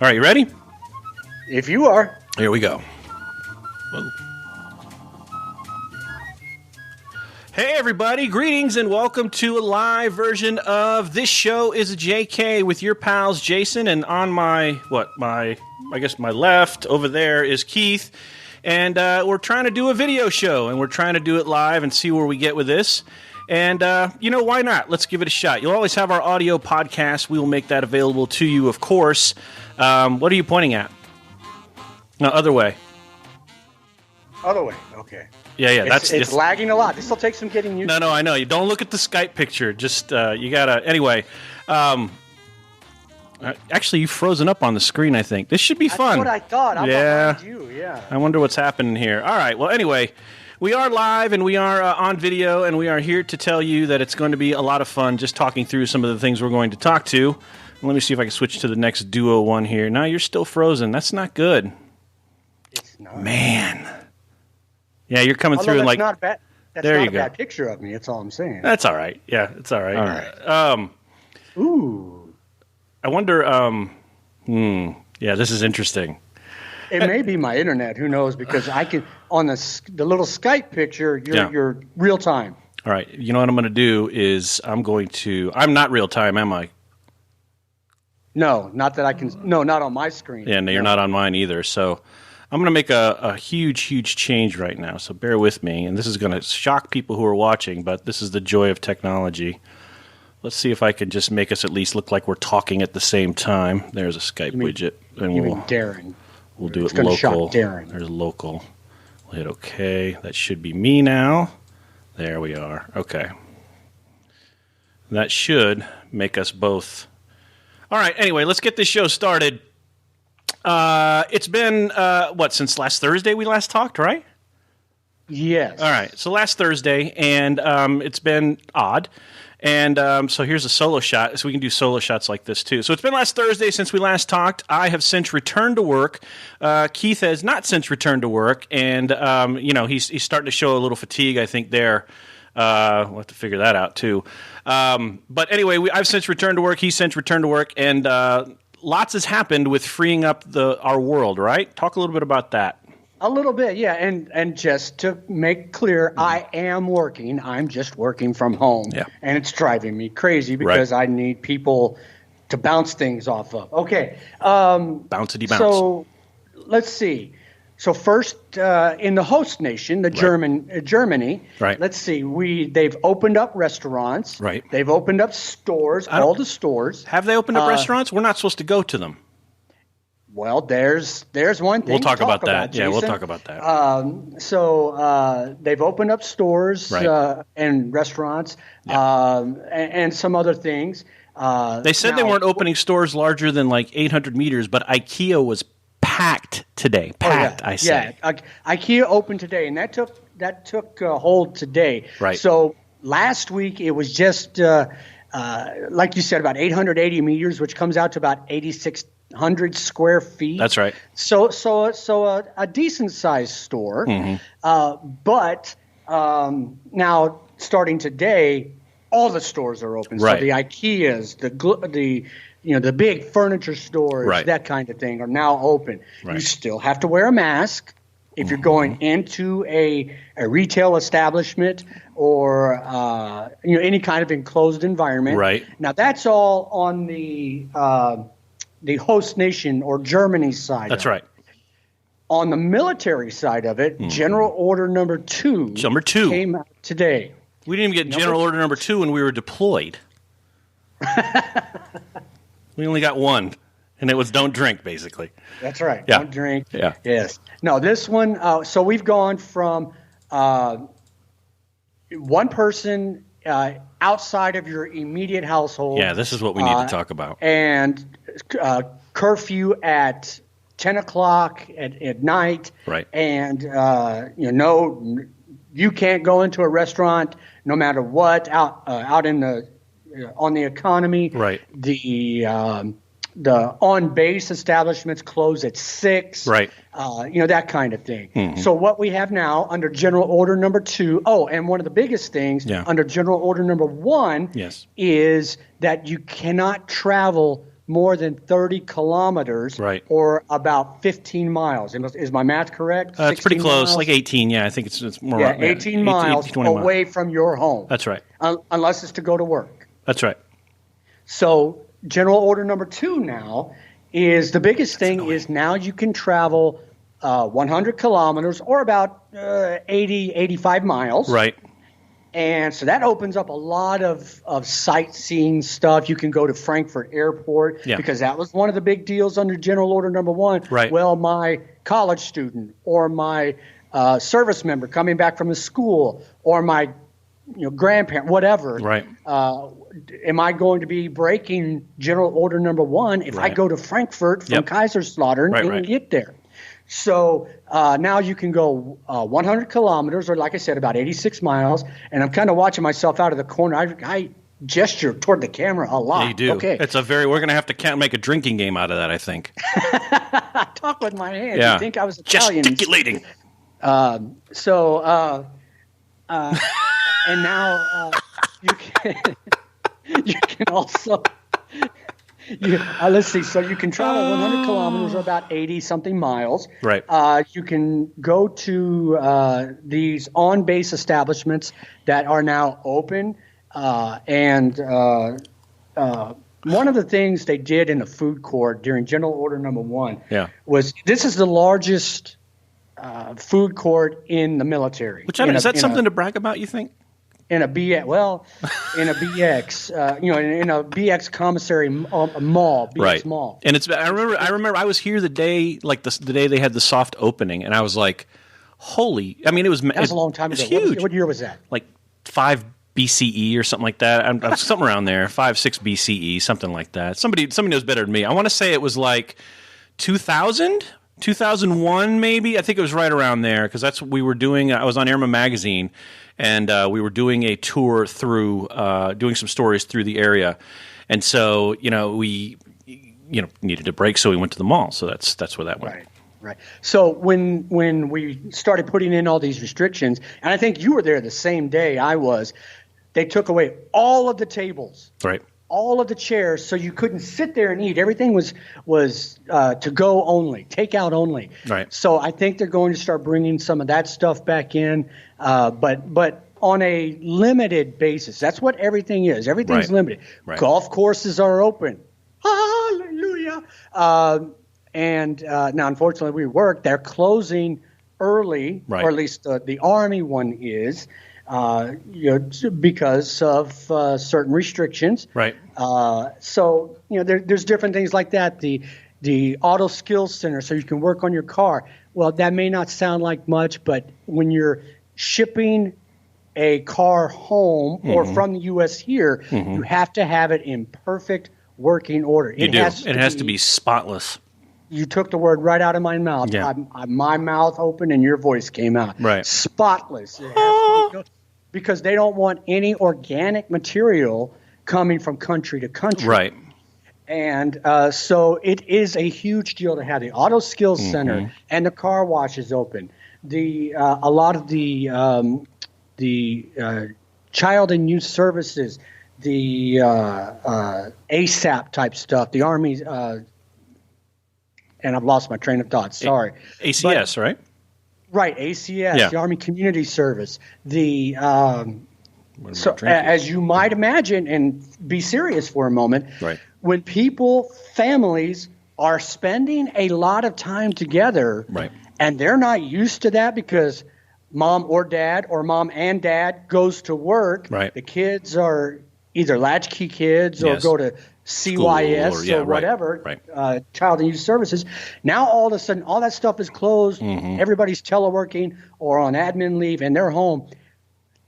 All right, you ready? If you are. Here we go. Whoa. Hey, everybody. Greetings and welcome to a live version of This Show is a JK with your pals, Jason, and on my left over there is Keith. And we're trying to do a video show, and we're trying to do it live and see where we get with this. And, why not? Let's give it a shot. You'll always have our audio podcast. We will make that available to you, of course. What are you pointing at? No, other way. Other way, okay. Yeah, it's lagging a lot. This will take some getting used to. No, I know. You don't look at the Skype picture. Just, you gotta, anyway. Actually, you've frozen up on the screen, I think. This should be fun. That's what I thought. I'm behind you, yeah. I wonder what's happening here. All right, well, anyway, we are live and we are on video, and we are here to tell you that it's going to be a lot of fun just talking through some of the things we're going to talk to. Let me see if I can switch to the next duo one here. No, you're still frozen. That's not good. It's not. Man. Yeah, you're coming through and like. Not bad. That's there not you a go. Bad picture of me. That's all I'm saying. That's all right. Yeah, it's all right. All right. Ooh. I wonder. Yeah, this is interesting. It may be my internet. Who knows? Because I can on the little Skype picture. You're real time. All right. You know what I'm going to do is I'm not real time, am I? No, not that I can. No, not on my screen. Yeah, no, you're not on mine either. So I'm going to make a huge change right now. So bear with me. And this is going to shock people who are watching, but this is the joy of technology. Let's see if I can just make us at least look like we're talking at the same time. There's a Skype widget. And Darren. We'll do it's it local. Shock Darren. There's local. We'll hit OK. That should be me now. There we are. Okay. That should make us both. All right. Anyway, let's get this show started. It's been, since last Thursday we last talked, right? Yes. All right. So last Thursday, and it's been odd. And so here's a solo shot. So we can do solo shots like this, too. So it's been last Thursday since we last talked. I have since returned to work. Keith has not since returned to work. And, he's starting to show a little fatigue, I think, there. We'll have to figure that out, too. But anyway, I've since returned to work. He's since returned to work. And lots has happened with freeing up our world, right? Talk a little bit about that. A little bit, yeah. And just to make clear, I am working. I'm just working from home. Yeah. And it's driving me crazy because I need people to bounce things off of. Okay. Bouncity bounce. So let's see. So first, in the host nation, Germany. Right. Let's see. They've opened up restaurants. Right. They've opened up stores. All the stores. Have they opened up restaurants? We're not supposed to go to them. Well, there's one thing. We'll talk about that. Jason. Yeah, we'll talk about that. So they've opened up stores and restaurants and some other things. They said they weren't opening stores larger than like 800 meters, but IKEA was packed today. I say. Yeah, IKEA opened today, and that took hold today. Right. So last week it was just like you said, about 880 meters, which comes out to about 8,600 square feet. That's right. So a decent sized store. Mm-hmm. But now starting today, all the stores are open. Right. So the IKEAs, the big furniture stores, that kind of thing, are now open. Right. You still have to wear a mask if you're going into a retail establishment or any kind of enclosed environment. Right. Now that's all on the host nation or Germany's side. That's right. On the military side of it, General Order Number 2 came out today. We didn't even get General Order Number 2 when we were deployed. We only got one, and it was don't drink, basically. That's right. Yeah. Don't drink. Yeah. Yes. No, this one, so we've gone from one person outside of your immediate household. Yeah, this is what we need to talk about. And curfew at 10 o'clock at night. Right. And, you can't go into a restaurant no matter what out in the on the economy. Right. The on base establishments close at 6. Right. That kind of thing. Mm-hmm. So what we have now under General Order Number 2, and one of the biggest things under General Order Number 1 is that you cannot travel more than 30 kilometers, right, or about 15 miles. Is my math correct? It's pretty close, miles? like 18. Yeah, I think it's more. Yeah, 18 miles 20 away miles. from your home. That's right. Unless it's to go to work. That's right. So general order number 2 now is the biggest thing is now you can travel 100 kilometers or about 80, 85 miles. Right. And so that opens up a lot of sightseeing stuff. You can go to Frankfurt Airport because that was one of the big deals under General Order Number 1. Right. Well, my college student or my service member coming back from a school or my grandparent, whatever. Right. Am I going to be breaking General Order Number 1 if I go to Frankfurt from Kaiserslautern and get there? So now you can go 100 kilometers, or like I said, about 86 miles. And I'm kind of watching myself out of the corner. I gesture toward the camera a lot. Yeah, you do. Okay. We're going to have to make a drinking game out of that, I think. I talk with my hands. Yeah. You think I was Italian. Gesticulating. And now you can also. Let's see. So you can travel 100 kilometers, or about 80-something miles. Right. You can go to these on-base establishments that are now open. And one of the things they did in the food court during General Order Number 1 was this is the largest food court in the military. Is that something to brag about, you think? In a BX, in a BX commissary mall, BX right. mall. And I remember I was here the day they had the soft opening, and I was like, holy! I mean, it was a long time ago. Huge. What year was that? Like 5 BCE or something like that. Something around there, 5, 6 BCE, something like that. Somebody knows better than me. I want to say it was like 2000. 2001, maybe. I think it was right around there because that's what we were doing. I was on Airman Magazine, and we were doing a tour through, doing some stories through the area, and so we needed a break, so we went to the mall. So that's where that went. Right. So when we started putting in all these restrictions, and I think you were there the same day I was, they took away all of the tables. Right. All of the chairs, so you couldn't sit there and eat. Everything was to go only, takeout only. Right. So I think they're going to start bringing some of that stuff back in, but on a limited basis. That's what everything is. Everything's limited. Right. Golf courses are open. Hallelujah. And now, unfortunately, they're closing early, or at least the Army one is. Because of certain restrictions. Right. So there's different things like that. The Auto Skills Center, so you can work on your car. Well, that may not sound like much, but when you're shipping a car home or from the U.S. here, you have to have it in perfect working order. It has to be spotless. You took the word right out of my mouth. Yeah. My mouth opened and your voice came out. Right. Spotless. It has to be because they don't want any organic material coming from country to country. Right. And so it is a huge deal to have the Auto Skills Center and the car wash is open. A lot of the child and youth services, the ASAP type stuff, the Army's and I've lost my train of thought. Sorry. ACS, right? Right, ACS, the Army Community Service. As you might imagine, and be serious for a moment, when families are spending a lot of time together, and they're not used to that because mom and dad goes to work, the kids are either latchkey kids or go to CYS or whatever, Child and Youth Services. Now all of a sudden, all that stuff is closed. Everybody's teleworking or on admin leave, and they're home.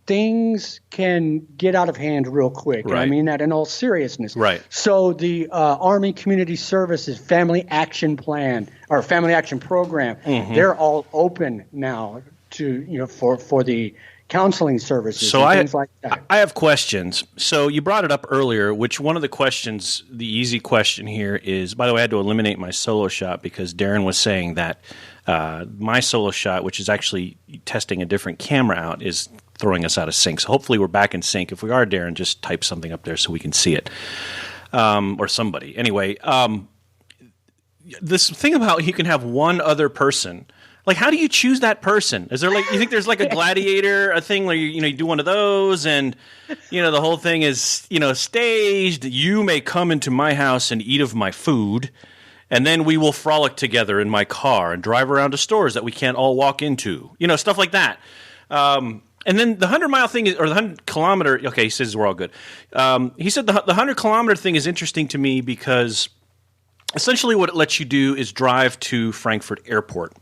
Things can get out of hand real quick. And I mean that in all seriousness. Right. So the Army Community Services Family Action Plan or Family Action Program, they're all open now to for the counseling services and things like that. I have questions. So you brought it up earlier, which one of the questions, the easy question here is, by the way, I had to eliminate my solo shot because Darren was saying that my solo shot, which is actually testing a different camera out, is throwing us out of sync. So hopefully we're back in sync. If we are, Darren, just type something up there so we can see it. or somebody. Anyway, this thing about you can have one other person. Like, how do you choose that person? Is there like, you think there's like a gladiator, a thing where you do one of those and, the whole thing is, staged. You may come into my house and eat of my food, and then we will frolic together in my car and drive around to stores that we can't all walk into. Stuff like that. And then the 100-mile thing or the 100-kilometer. Okay, he says we're all good. He said the 100-kilometer thing is interesting to me because essentially what it lets you do is drive to Frankfurt Airport.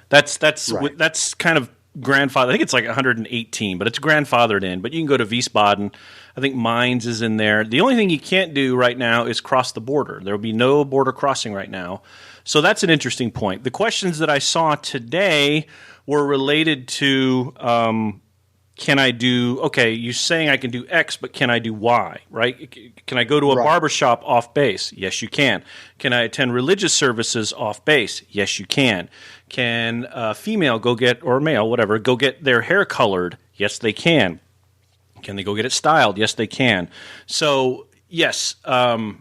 That's kind of grandfather. I think it's like 118, but it's grandfathered in. But you can go to Wiesbaden. I think Mainz is in there. The only thing you can't do right now is cross the border. There will be no border crossing right now. So that's an interesting point. The questions that I saw today were related to can I do, you're saying I can do X, but can I do Y, right? Can I go to a barbershop off base? Yes, you can. Can I attend religious services off base? Yes, you can. Can a female or male, whatever, go get their hair colored? Yes, they can. Can they go get it styled? Yes, they can. So, yes, Darren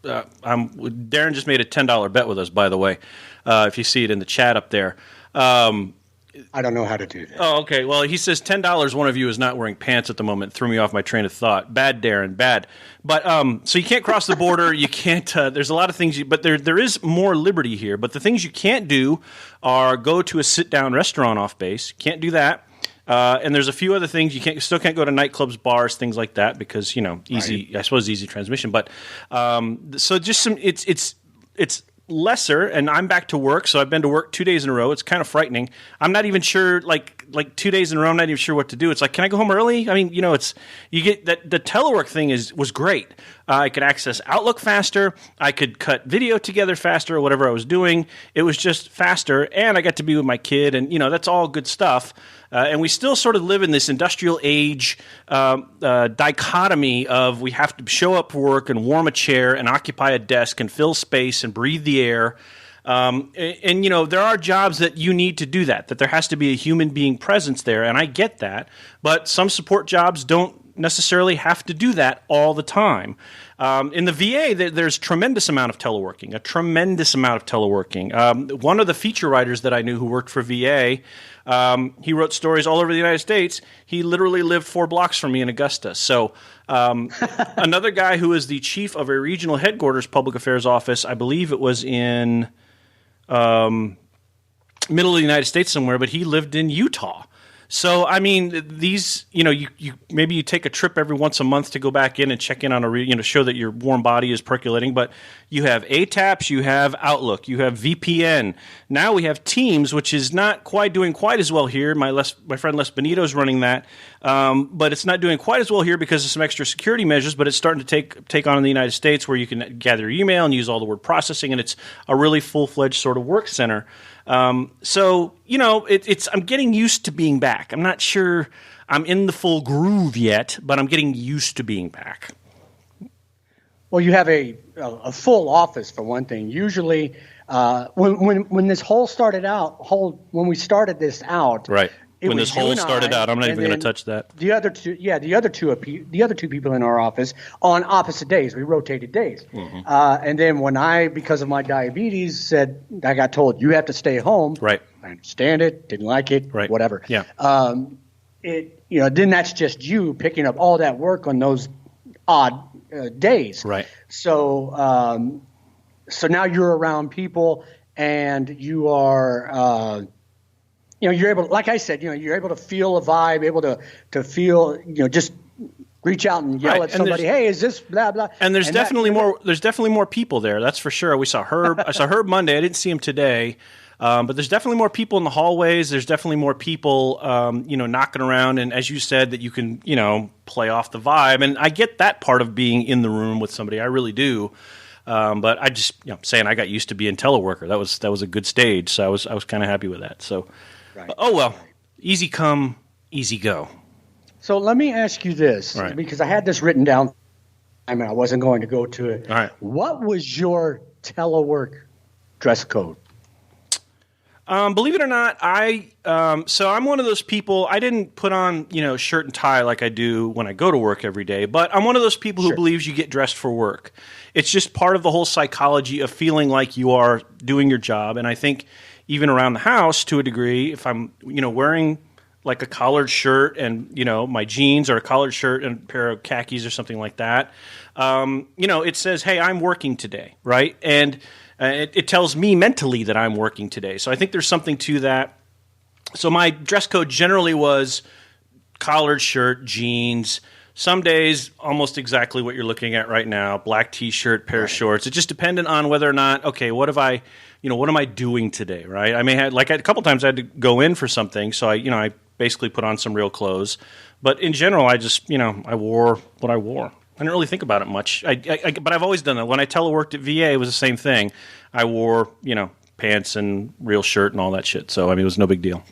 just made a $10 bet with us, by the way, if you see it in the chat up there. I don't know how to do that. Oh, okay. Well, he says $10. One of you is not wearing pants at the moment. Threw me off my train of thought. Bad, Darren. Bad. But so you can't cross the border. You can't. There's a lot of things. But there is more liberty here. But the things you can't do are go to a sit-down restaurant off base. Can't do that. And there's a few other things you still can't go to nightclubs, bars, things like that because easy. I suppose easy transmission. But so just some. It's lesser, and I'm back to work, so I've been to work 2 days in a row. It's kind of frightening. I'm not even sure, like 2 days in a row, I'm not even sure what to do. It's like, can I go home early? I mean, you get that the telework thing was great. I could access Outlook faster. I could cut video together faster or whatever I was doing. It was just faster, and I got to be with my kid, and that's all good stuff. And we still sort of live in this industrial age dichotomy of we have to show up for work and warm a chair and occupy a desk and fill space and breathe the air. And there are jobs that you need to do that there has to be a human being presence there, and I get that. But some support jobs don't necessarily have to do that all the time. In the VA, there's a tremendous amount of teleworking. One of the feature writers that I knew who worked for VA, he wrote stories all over the United States. He literally lived 4 blocks from me in Augusta. So another guy who is the chief of a regional headquarters public affairs office, I believe it was in middle of the United States somewhere, but he lived in Utah. So, I mean, these, you maybe you take a trip every once a month to go back in and check in on show that your warm body is percolating. But you have ATAPS, you have Outlook, you have VPN. Now we have Teams, which is not doing quite as well here. My friend Les Benito is running that, but it's not doing quite as well here because of some extra security measures. But it's starting to take on in the United States where you can gather your email and use all the word processing, and it's a really full-fledged sort of work center. So, I'm getting used to being back. I'm not sure I'm in the full groove yet, but I'm getting used to being back. Well, you have a full office for one thing. Usually, when this whole started out, when we started this out, right. When this whole started out, I'm not even going to touch that. The other two people in our office on opposite days. We rotated days. Mm-hmm. And then when because of my diabetes, I got told you have to stay home. Right. I understand it. Didn't like it. Right. Whatever. Yeah. Then that's just you picking up all that work on those odd days. Right. So now you're around people and you are. You're able, like I said, you're able to feel a vibe, able to feel, just reach out and yell at somebody, hey, is this blah, blah. And there's definitely more people there. That's for sure. We saw Herb. I saw Herb Monday. I didn't see him today. But there's definitely more people in the hallways. There's definitely more people, knocking around. And as you said, that you can, play off the vibe. And I get that part of being in the room with somebody. I really do. But I just, saying I got used to being teleworker. That was a good stage. So I was kind of happy with that. So. Right. Oh, well, easy come, easy go. So let me ask you this, because I had this written down. I mean, I wasn't going to go to it. All right. What was your telework dress code? Believe it or not, so I'm one of those people. I didn't put on shirt and tie like I do when I go to work every day, but I'm one of those people who believes you get dressed for work. It's just part of the whole psychology of feeling like you are doing your job. And I think even around the house, to a degree, if I'm wearing like a collared shirt and my jeans, or a collared shirt and a pair of khakis or something like that, it says, "Hey, I'm working today," right? And it tells me mentally that I'm working today. So I think there's something to that. So my dress code generally was collared shirt, jeans. Some days, almost exactly what you're looking at right now: black T-shirt, pair of shorts. It just depended on whether or not, okay, what am I doing today, right? I may have, like, a couple times I had to go in for something, so I basically put on some real clothes. But in general, I just, I wore what I wore. I didn't really think about it much. But I've always done that. When I teleworked at VA, it was the same thing. I wore, pants and real shirt and all that shit. So, it was no big deal.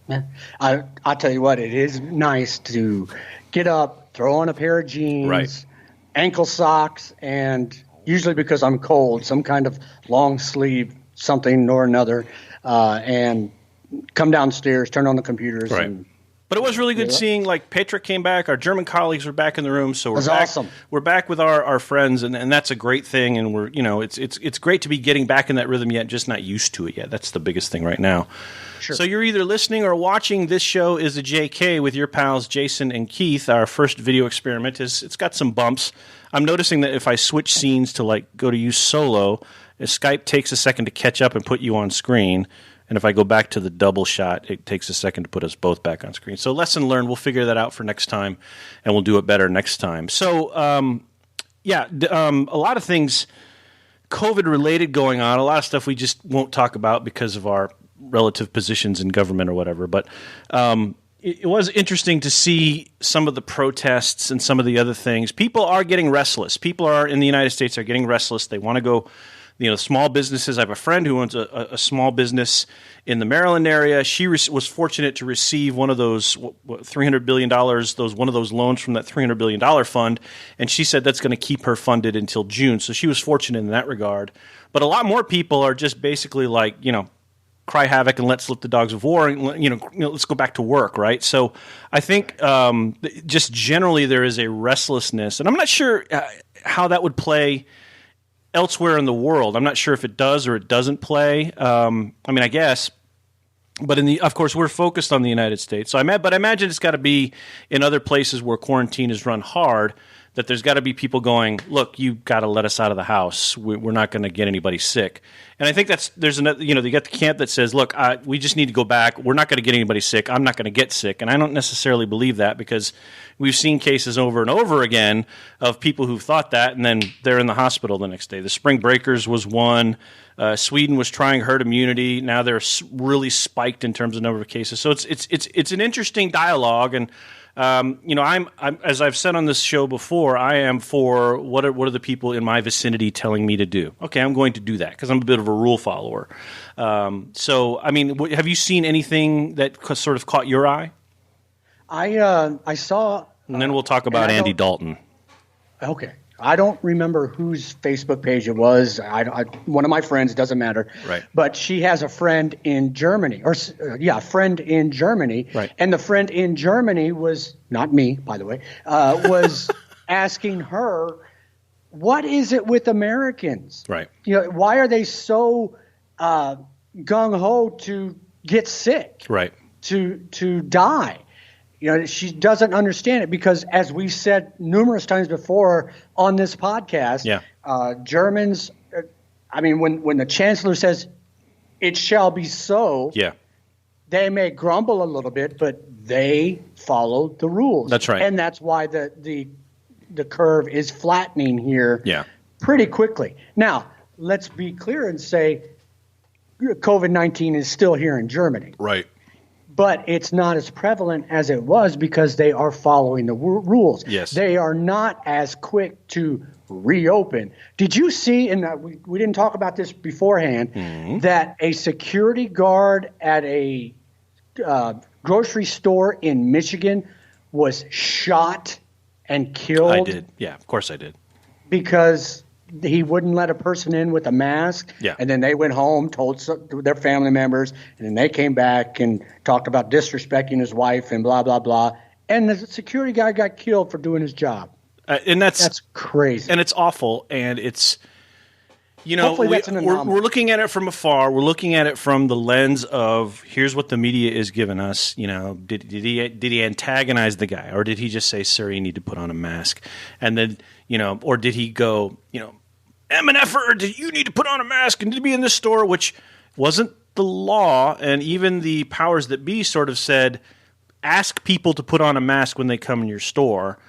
Man, I'll tell you what, it is nice to get up, throw on a pair of jeans, ankle socks, and usually because I'm cold, some kind of long sleeve something or another, and come downstairs, turn on the computers. Right. But it was really good seeing, like, Patrick came back. Our German colleagues were back in the room, so we're back. Awesome. We're back with our friends, and that's a great thing. And we're, it's great to be getting back in that rhythm yet, just not used to it yet. That's the biggest thing right now. Sure. So you're either listening or watching. This show is a JK with your pals Jason and Keith. Our first video experiment it's got some bumps. I'm noticing that if I switch scenes to go to you solo, Skype takes a second to catch up and put you on screen. And if I go back to the double shot, it takes a second to put us both back on screen. So lesson learned. We'll figure that out for next time, and we'll do it better next time. So, a lot of things COVID-related going on, a lot of stuff we just won't talk about because of our relative positions in government or whatever. But it was interesting to see some of the protests and some of the other things. People are getting restless. People in the United States are getting restless. They want to go. Small businesses. I have a friend who owns a small business in the Maryland area. She was fortunate to receive one of those $300 billion, one of those loans from that $300 billion fund, and she said that's going to keep her funded until June. So she was fortunate in that regard. But a lot more people are just basically like, cry havoc and let slip the dogs of war, and let's go back to work, right? So I think just generally there is a restlessness, and I'm not sure how that would play elsewhere in the world. I'm not sure if it does or it doesn't play. I guess, but of course, we're focused on the United States. So but I imagine it's got to be in other places where quarantine is run hard, that there's got to be people going, look, you got to let us out of the house. We're not going to get anybody sick. And I think there's another, you got the camp that says, look, we just need to go back. We're not going to get anybody sick. I'm not going to get sick. And I don't necessarily believe that, because we've seen cases over and over again of people who've thought that, and then they're in the hospital the next day. The Spring Breakers was one. Sweden was trying herd immunity. Now they're really spiked in terms of number of cases. So it's an interesting dialogue. And I'm as I've said on this show before, I am for what are the people in my vicinity telling me to do. Okay, I'm going to do that because I'm a bit of a rule follower. Have you seen anything that sort of caught your eye? I saw, and then we'll talk about Andy Dalton. Okay. I don't remember whose Facebook page it was. One of my friends, doesn't matter. Right. But she has a friend in Germany, friend in Germany. Right. And the friend in Germany was, not me, by the way, was asking her, what is it with Americans? Right. Why are they so gung-ho to get sick? Right. To die? She doesn't understand it because, as we said numerous times before on this podcast, Germans, when the chancellor says it shall be so, they may grumble a little bit, but they follow the rules. That's right. And that's why the curve is flattening here pretty quickly. Now, let's be clear and say COVID-19 is still here in Germany. Right. But it's not as prevalent as it was because they are following the rules. Yes. They are not as quick to reopen. Did you see, and we didn't talk about this beforehand, that a security guard at a grocery store in Michigan was shot and killed? I did. Yeah, of course I did. Because he wouldn't let a person in with a mask. Yeah. And then they went home, told their family members, and then they came back and talked about disrespecting his wife and blah, blah, blah. And the security guy got killed for doing his job. And that's crazy. And it's awful. And it's, you know, we're looking at it from afar. We're looking at it from the lens of, here's what the media is giving us. You know, did he antagonize the guy, or did he just say, "Sir, you need to put on a mask"? And then, you know, or did he go, you know, MNFer, you need to put on a mask and need to be in this store, which wasn't the law. And even the powers that be sort of said, ask people to put on a mask when they come in your store.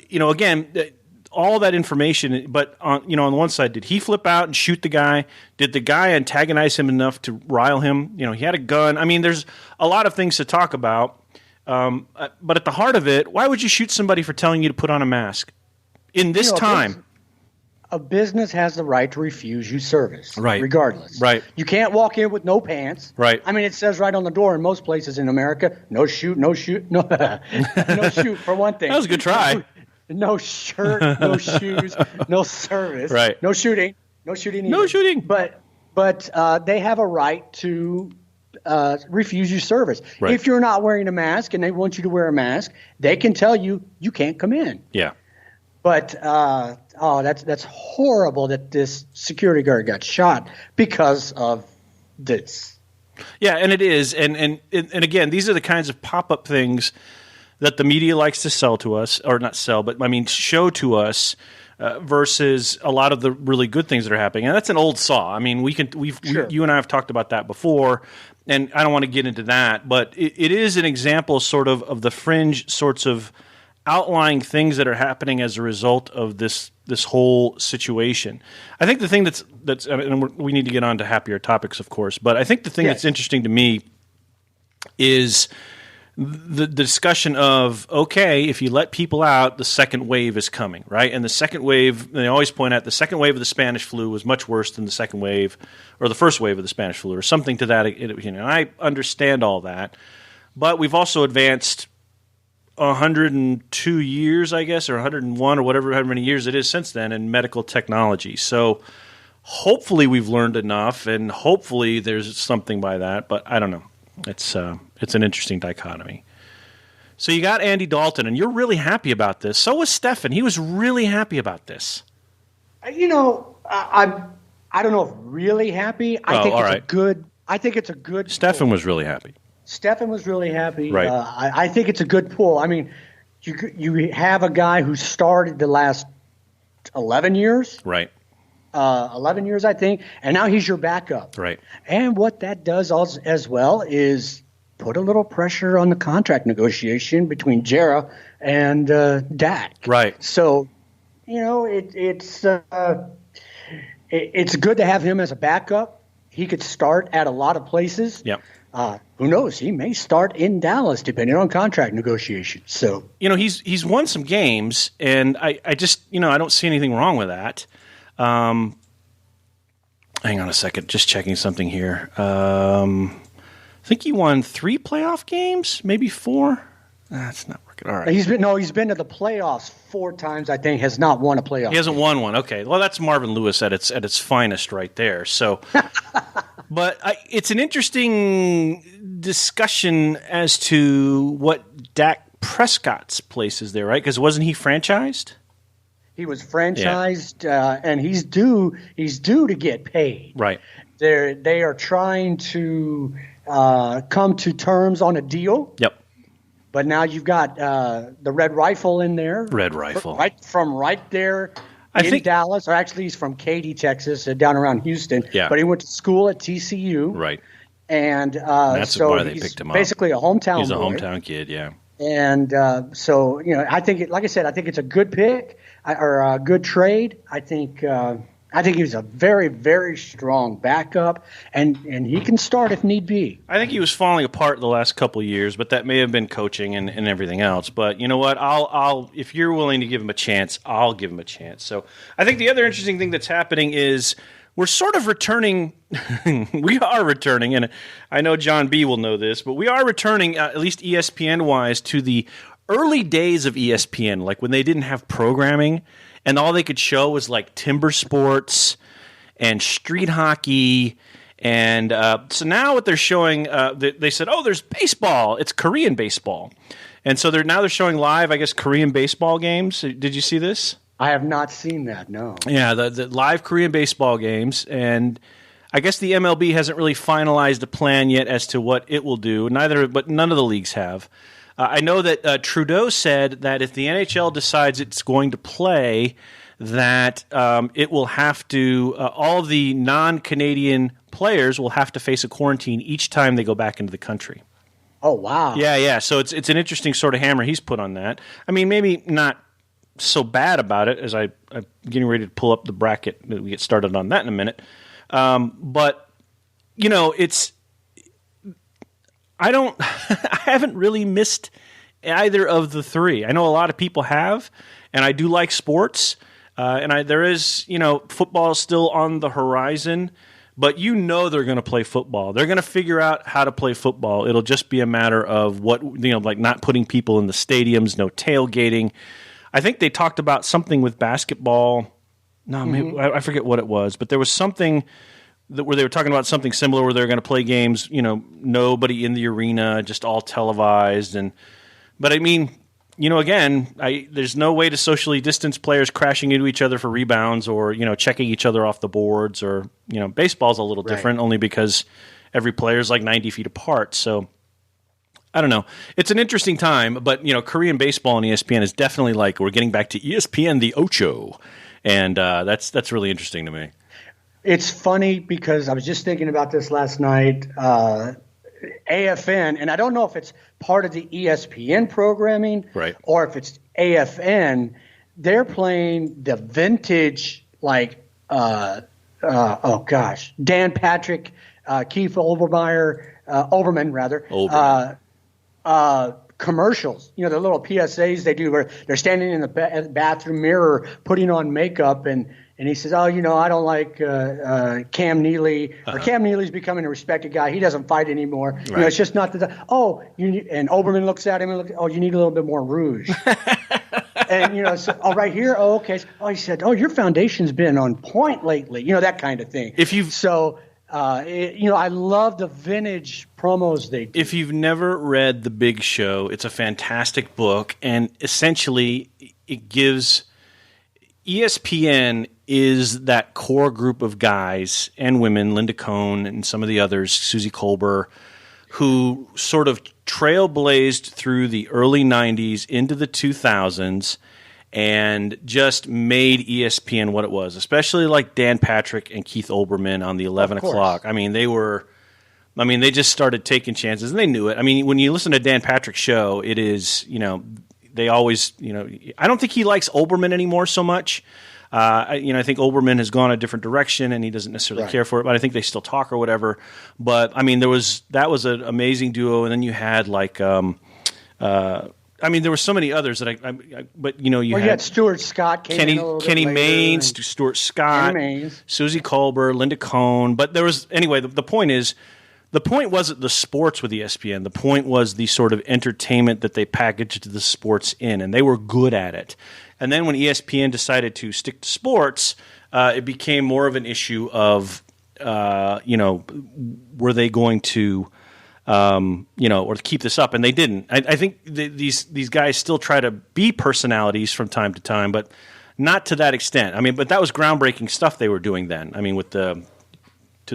You know, again, all that information, but on, you know, on the one side, did he flip out and shoot the guy? Did the guy antagonize him enough to rile him? You know, he had a gun. I mean, there's a lot of things to talk about. But at the heart of it, why would you shoot somebody for telling you to put on a mask in this time? A business has the right to refuse you service, right? Regardless, right? You can't walk in with no pants, right? I mean, it says right on the door in most places in America, no shoot, no shoot, no, no shoot for one thing. That was a good try. No shirt, no shoes, no service, right? No shooting, no shooting, either. No shooting. But they have a right to refuse you service. Right. If you're not wearing a mask and they want you to wear a mask, they can tell you can't come in. Yeah. But that's horrible that this security guard got shot because of this. Yeah, and it is, and again, these are the kinds of pop-up things that the media likes to sell to us, or not sell, but I mean show to us, versus a lot of the really good things that are happening. And that's an old saw. I mean, you and I have talked about that before, and I don't want to get into that, but it is an example, sort of the fringe sorts of outlying things that are happening as a result of this whole situation. I think the thing that's and we need to get on to happier topics, of course, but I think the thing that's interesting to me is the discussion of, okay, if you let people out, the second wave is coming, right? And the second wave, they always point out, the second wave of the Spanish flu was much worse than the second wave, or the first wave of the Spanish flu, or something to that. You know, I understand all that, but we've also advanced 102 years, I guess, or 101, or whatever, however many years it is since then, in medical technology. So hopefully we've learned enough, and hopefully there's something by that, but I don't know. It's an interesting dichotomy. So you got Andy Dalton, and you're really happy about this. So was Stefan. He was really happy about this. You know, I don't know if really happy. I think it's a good. Stefan was really happy. Stefan was really happy. Right. I think it's a good pull. I mean, you have a guy who started the last 11 years. Right. 11 years, I think, and now he's your backup. Right. And what that does as well is put a little pressure on the contract negotiation between Jera and Dak. Right. So, you know, it's good to have him as a backup. He could start at a lot of places. Yep. Who knows? He may start in Dallas, depending on contract negotiations. So, you know, he's won some games, and I just, you know, I don't see anything wrong with that. Hang on a second, just checking something here. I think he won 3 playoff games, maybe 4. That's not working. All right. He's been to the playoffs 4 times. I think has not won a playoff. He hasn't won one. Okay, well, that's Marvin Lewis at its finest, right there. So. But it's an interesting discussion as to what Dak Prescott's place is there, right? Because wasn't he franchised? He was franchised, and he's due to get paid. Right. They are trying to come to terms on a deal. Yep. But now you've got the Red Rifle in there. Red Rifle. Right there. I think Dallas, or actually he's from Katy, Texas, down around Houston. Yeah. But he went to school at TCU. Right. And that's so why they he's picked him up. Basically a hometown He's a boy. hometown kid, yeah. And so, you know, I think, like I said, I think it's a good pick or a good trade. I think he's a very, very strong backup, and he can start if need be. I think he was falling apart the last couple of years, but that may have been coaching and everything else. But you know what? I'll if you're willing to give him a chance, I'll give him a chance. So I think the other interesting thing that's happening is we're sort of returning. We are returning, and I know John B. will know this, but we are returning, at least ESPN-wise, to the early days of ESPN, like when they didn't have programming. and all they could show was like timber sports and street hockey. And so now what they're showing, they said, oh, there's baseball. It's Korean baseball. And so they're showing live, I guess, Korean baseball games. Did you see this? I have not seen that, no. Yeah, the live Korean baseball games. And I guess the MLB hasn't really finalized a plan yet as to what it will do. But none of the leagues have. I know that Trudeau said that if the NHL decides it's going to play, that it will have to all of the non-Canadian players will have to face a quarantine each time they go back into the country. Oh, wow. Yeah. So it's an interesting sort of hammer he's put on that. I mean, maybe not so bad about it as I'm getting ready to pull up the bracket. We get started on that in a minute. But, I haven't really missed either of the three. I know a lot of people have, and I do like sports. There is, football is still on the horizon, but they're going to play football. They're going to figure out how to play football. It'll just be a matter of like not putting people in the stadiums, no tailgating. I think they talked about something with basketball. No, maybe, I forget what it was, but there was something where they were talking about something similar where they're going to play games, nobody in the arena, just all televised. But I mean, again, there's no way to socially distance players crashing into each other for rebounds or, checking each other off the boards or, baseball's a little different only because every player is like 90 feet apart. So I don't know. It's an interesting time, but, Korean baseball on ESPN is definitely like we're getting back to ESPN the Ocho. And that's really interesting to me. It's funny because I was just thinking about this last night. AFN, and I don't know if it's part of the ESPN programming or if it's AFN, they're playing the vintage, Dan Patrick, Keith Olbermann, commercials. The little PSAs they do where they're standing in the bathroom mirror putting on makeup and he says, I don't like Cam Neely. Or Cam Neely's becoming a respected guy. He doesn't fight anymore. Right. It's just not the – and Oberman looks at him and you need a little bit more rouge. And, right here, okay. He said, your foundation's been on point lately. That kind of thing. I love the vintage promos they do. If you've never read The Big Show, it's a fantastic book. And essentially it gives – ESPN is that core group of guys and women, Linda Cohn and some of the others, Susie Kolber, who sort of trailblazed through the early 90s into the 2000s and just made ESPN what it was, especially like Dan Patrick and Keith Olbermann on the 11 o'clock. I mean, they just started taking chances, and they knew it. I mean, when you listen to Dan Patrick's show, it is, they always, I don't think he likes Olbermann anymore so much. I think Olbermann has gone a different direction and he doesn't necessarily care for it, but I think they still talk or whatever. But I mean, that was an amazing duo. And then you had there were so many others that you had Stuart Scott, Kenny Maynes, Stuart Scott, Susie Kolber, Linda Cohn. But there was, anyway, the point is, the point wasn't the sports with ESPN. The point was the sort of entertainment that they packaged the sports in, and they were good at it. And then when ESPN decided to stick to sports, it became more of an issue of, were they going to, or to keep this up? And they didn't. I think these guys still try to be personalities from time to time, but not to that extent. I mean, but that was groundbreaking stuff they were doing then. I mean, with the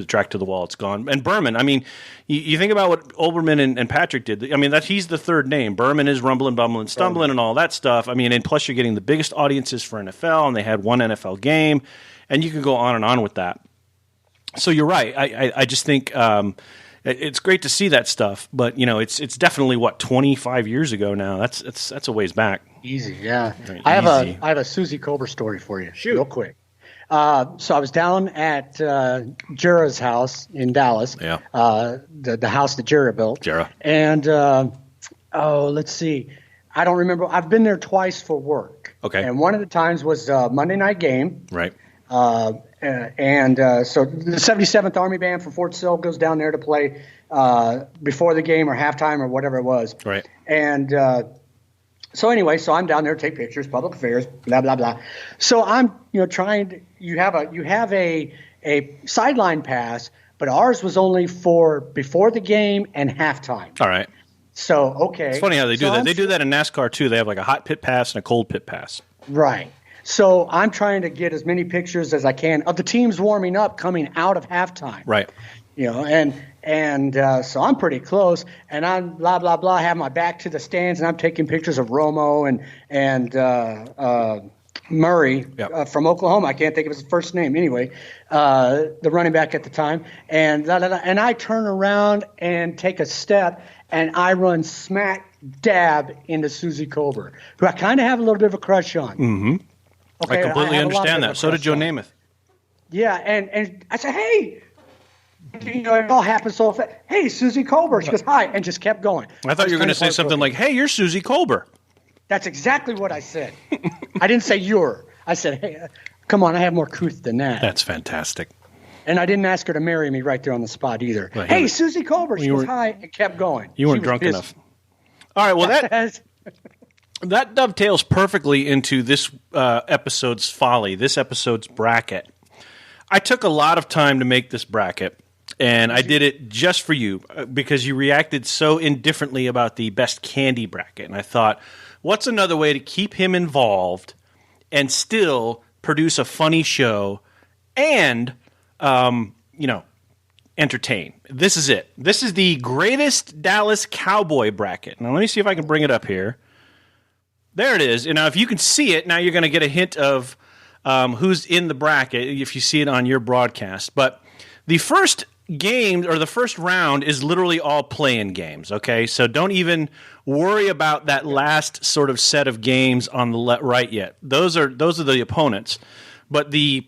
track to the wall, it's gone. And Berman, I mean, you think about what Olbermann and Patrick did. I mean, he's the third name. Berman is rumbling, bumbling, stumbling, and all that stuff. I mean, and plus you're getting the biggest audiences for NFL, and they had one NFL game, and you can go on and on with that. So you're right. I just think it's great to see that stuff, but it's definitely 25 years ago now. That's a ways back. Easy, yeah. Right, I have a Susie Kolber story for you. Shoot. Real quick. So I was down at Jera's house in Dallas, the house that Jera built. And, let's see. I don't remember. I've been there twice for work. Okay. And one of the times was Monday night game. Right. So the 77th Army Band from Fort Sill goes down there to play before the game or halftime or whatever it was. Right. And So anyway, so I'm down there, take pictures, public affairs, blah blah blah. So I'm trying to. You have a sideline pass, but ours was only for before the game and halftime. All right. So okay. It's funny how they do that. They do that in NASCAR too. They have like a hot pit pass and a cold pit pass. Right. So I'm trying to get as many pictures as I can of the teams warming up coming out of halftime. Right. And so I'm pretty close, and I'm blah blah blah. I have my back to the stands, and I'm taking pictures of Romo and Murray from Oklahoma. I can't think of his first name anyway. The running back at the time, and and I turn around and take a step, and I run smack dab into Susie Colbert, who I kind of have a little bit of a crush on. Mm-hmm. Okay, I completely understand that. So did Joe Namath. Yeah, and I said, hey. It all happened so fast. Hey, Susie Colbert. She goes, hi, and just kept going. I thought you were going to say something like, hey, you're Susie Colbert. That's exactly what I said. I didn't say you're. I said, hey, come on, I have more couth than that. That's fantastic. And I didn't ask her to marry me right there on the spot either. Well, hey, Susie Colbert. She goes, hi, and kept going. You weren't drunk enough. All right, well, that dovetails perfectly into this episode's folly, this episode's bracket. I took a lot of time to make this bracket. And I did it just for you because you reacted so indifferently about the best candy bracket. And I thought, what's another way to keep him involved and still produce a funny show and, entertain? This is it. This is the greatest Dallas Cowboy bracket. Now, let me see if I can bring it up here. There it is. And now, if you can see it, now you're going to get a hint of who's in the bracket if you see it on your broadcast. But the first game or the first round is literally all play-in games, okay? So don't even worry about that last sort of set of games on the right yet. Those are the opponents. But the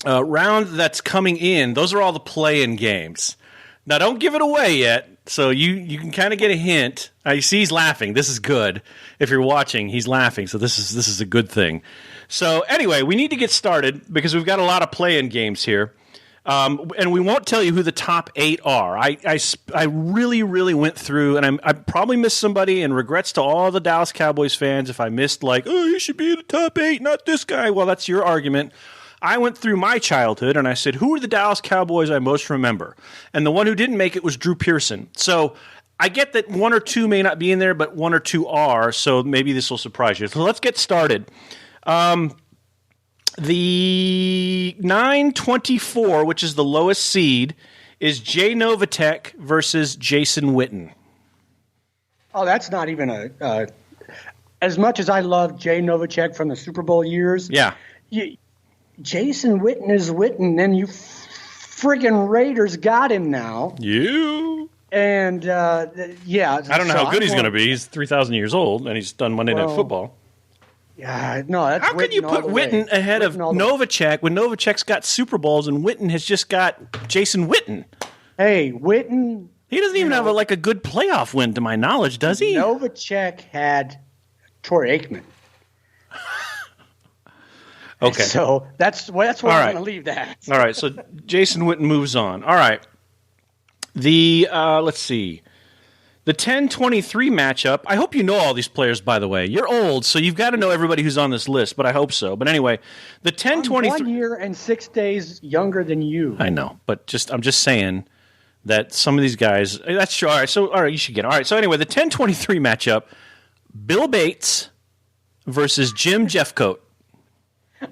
round that's coming in, those are all the play-in games. Now don't give it away yet. So you can kind of get a hint. You see he's laughing. This is good. If you're watching, he's laughing. So this is a good thing. So anyway, we need to get started because we've got a lot of play-in games here. And we won't tell you who the top 8 are. I really, really went through, and I probably missed somebody, and regrets to all the Dallas Cowboys fans if I missed, you should be in the top 8, not this guy. Well, that's your argument. I went through my childhood, and I said, who are the Dallas Cowboys I most remember? And the one who didn't make it was Drew Pearson. So I get that 1 or 2 may not be in there, but 1 or 2 are, so maybe this will surprise you. So let's get started. The 924, which is the lowest seed, is Jay Novacek versus Jason Witten. Oh, that's not even as much as I love Jay Novacek from the Super Bowl years. Yeah. Jason Witten is Witten, and you friggin' Raiders got him now. You. And, yeah. I don't know how good he's going to be. He's 3,000 years old, and he's done Monday Night Football. Yeah, no, that's how can you put Witten ahead of Novacek when Novacek's got Super Bowls and Witten has just got Jason Witten? Hey, Witten. He doesn't even have a good playoff win, to my knowledge, does he? Novacek had Troy Aikman. Okay, so that's where I'm going to leave that. All right, so Jason Witten moves on. All right, let's see. The 10-23 matchup, I hope you know all these players, by the way. You're old, so you've got to know everybody who's on this list, but I hope so. But anyway, the 10-23... I'm 1 year and 6 days younger than you. I know, but I'm just saying that some of these guys... That's true. All right, you should get it. All right, so anyway, the 10-23 matchup, Bill Bates versus Jim Jeffcoat.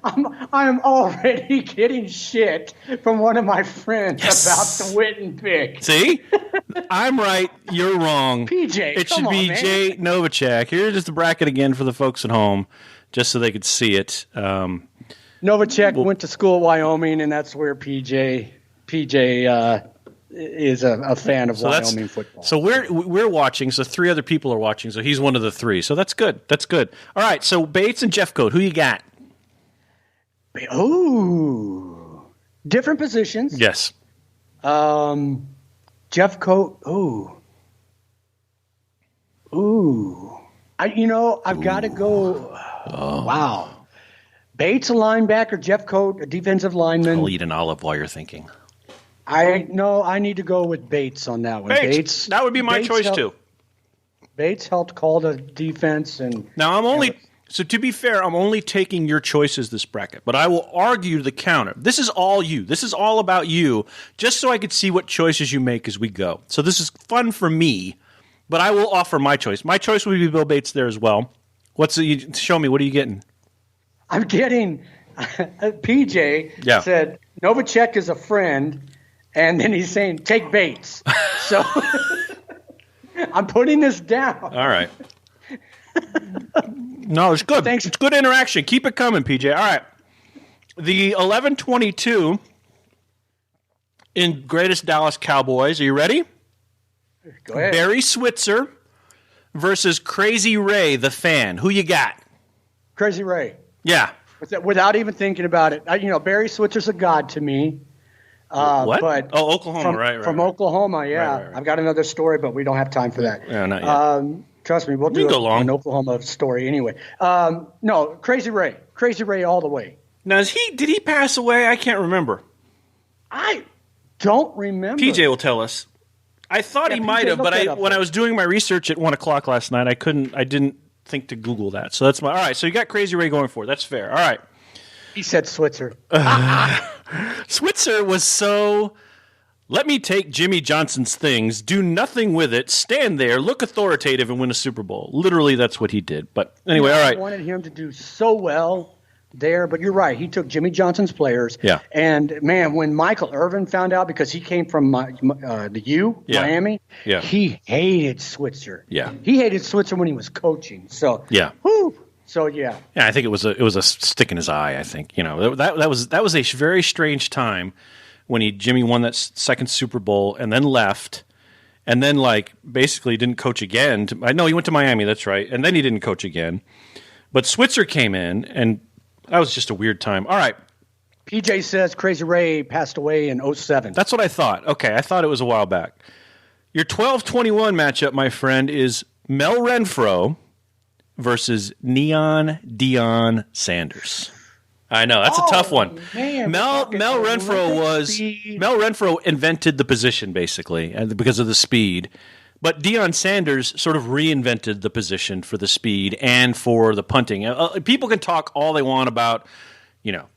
I'm already getting shit from one of my friends about the Witten pick. See? I'm right. You're wrong. PJ, it should be Jay Novacek. Here's just the bracket again for the folks at home, just so they could see it. Novacek went to school at Wyoming, and that's where PJ is a fan of Wyoming football. So we're watching. So 3 other people are watching. So he's one of the 3. So that's good. That's good. All right. So Bates and Jeffcoat, who you got? Ooh, different positions. Yes. Jeffcoat. I've got to go. Oh. Wow. Bates, a linebacker. Jeffcoat, a defensive lineman. I'll eat an olive while you're thinking. I need to go with Bates on that one. Bates. That would be my choice too. Bates helped call the defense. And now so to be fair, I'm only taking your choices this bracket, but I will argue the counter. This is all you. This is all about you, just so I could see what choices you make as we go. So this is fun for me, but I will offer my choice. My choice would be Bill Bates there as well. Show me, what are you getting? I'm getting PJ said Novacek is a friend, and then he's saying take Bates. So I'm putting this down. All right. No, it's good. Thanks. It's good interaction. Keep it coming, PJ. All right. The 11-22 in Greatest Dallas Cowboys. Are you ready? Go ahead. Barry Switzer versus Crazy Ray, the fan. Who you got? Crazy Ray. Yeah. Without even thinking about it. Barry Switzer's a god to me. What? But Oklahoma, right. From Oklahoma, yeah. Right. I've got another story, but we don't have time for that. Yeah, not yet. Trust me, we'll do an Oklahoma story anyway. No, Crazy Ray all the way. Now, did he pass away? I can't remember. I don't remember. PJ will tell us. I thought he might have, but when I was doing my research at 1 o'clock last night, I didn't think to Google that. So that's all right. So you got Crazy Ray going for it. That's fair. All right. He said Switzer. Switzer was so. Let me take Jimmy Johnson's things, do nothing with it, stand there, look authoritative, and win a Super Bowl. Literally, that's what he did. But anyway, all right. I wanted him to do so well there, but you're right. He took Jimmy Johnson's players. Yeah. And, man, when Michael Irvin found out, because he came from Miami, he hated Switzer. Yeah. He hated Switzer when he was coaching. So, yeah. Whew. So, yeah. Yeah, I think it was a stick in his eye, I think. That was a very strange time. When Jimmy won that second Super Bowl and then left, and then basically didn't coach again. I know he went to Miami, that's right, and then he didn't coach again. But Switzer came in, and that was just a weird time. All right. PJ says Crazy Ray passed away in 2007. That's what I thought. Okay, I thought it was a while back. Your 12-21 matchup, my friend, is Mel Renfro versus Neon Deion Sanders. I know, that's a tough one. Man, Mel Renfro invented the position, basically, because of the speed. But Deion Sanders sort of reinvented the position for the speed and for the punting. People can talk all they want about,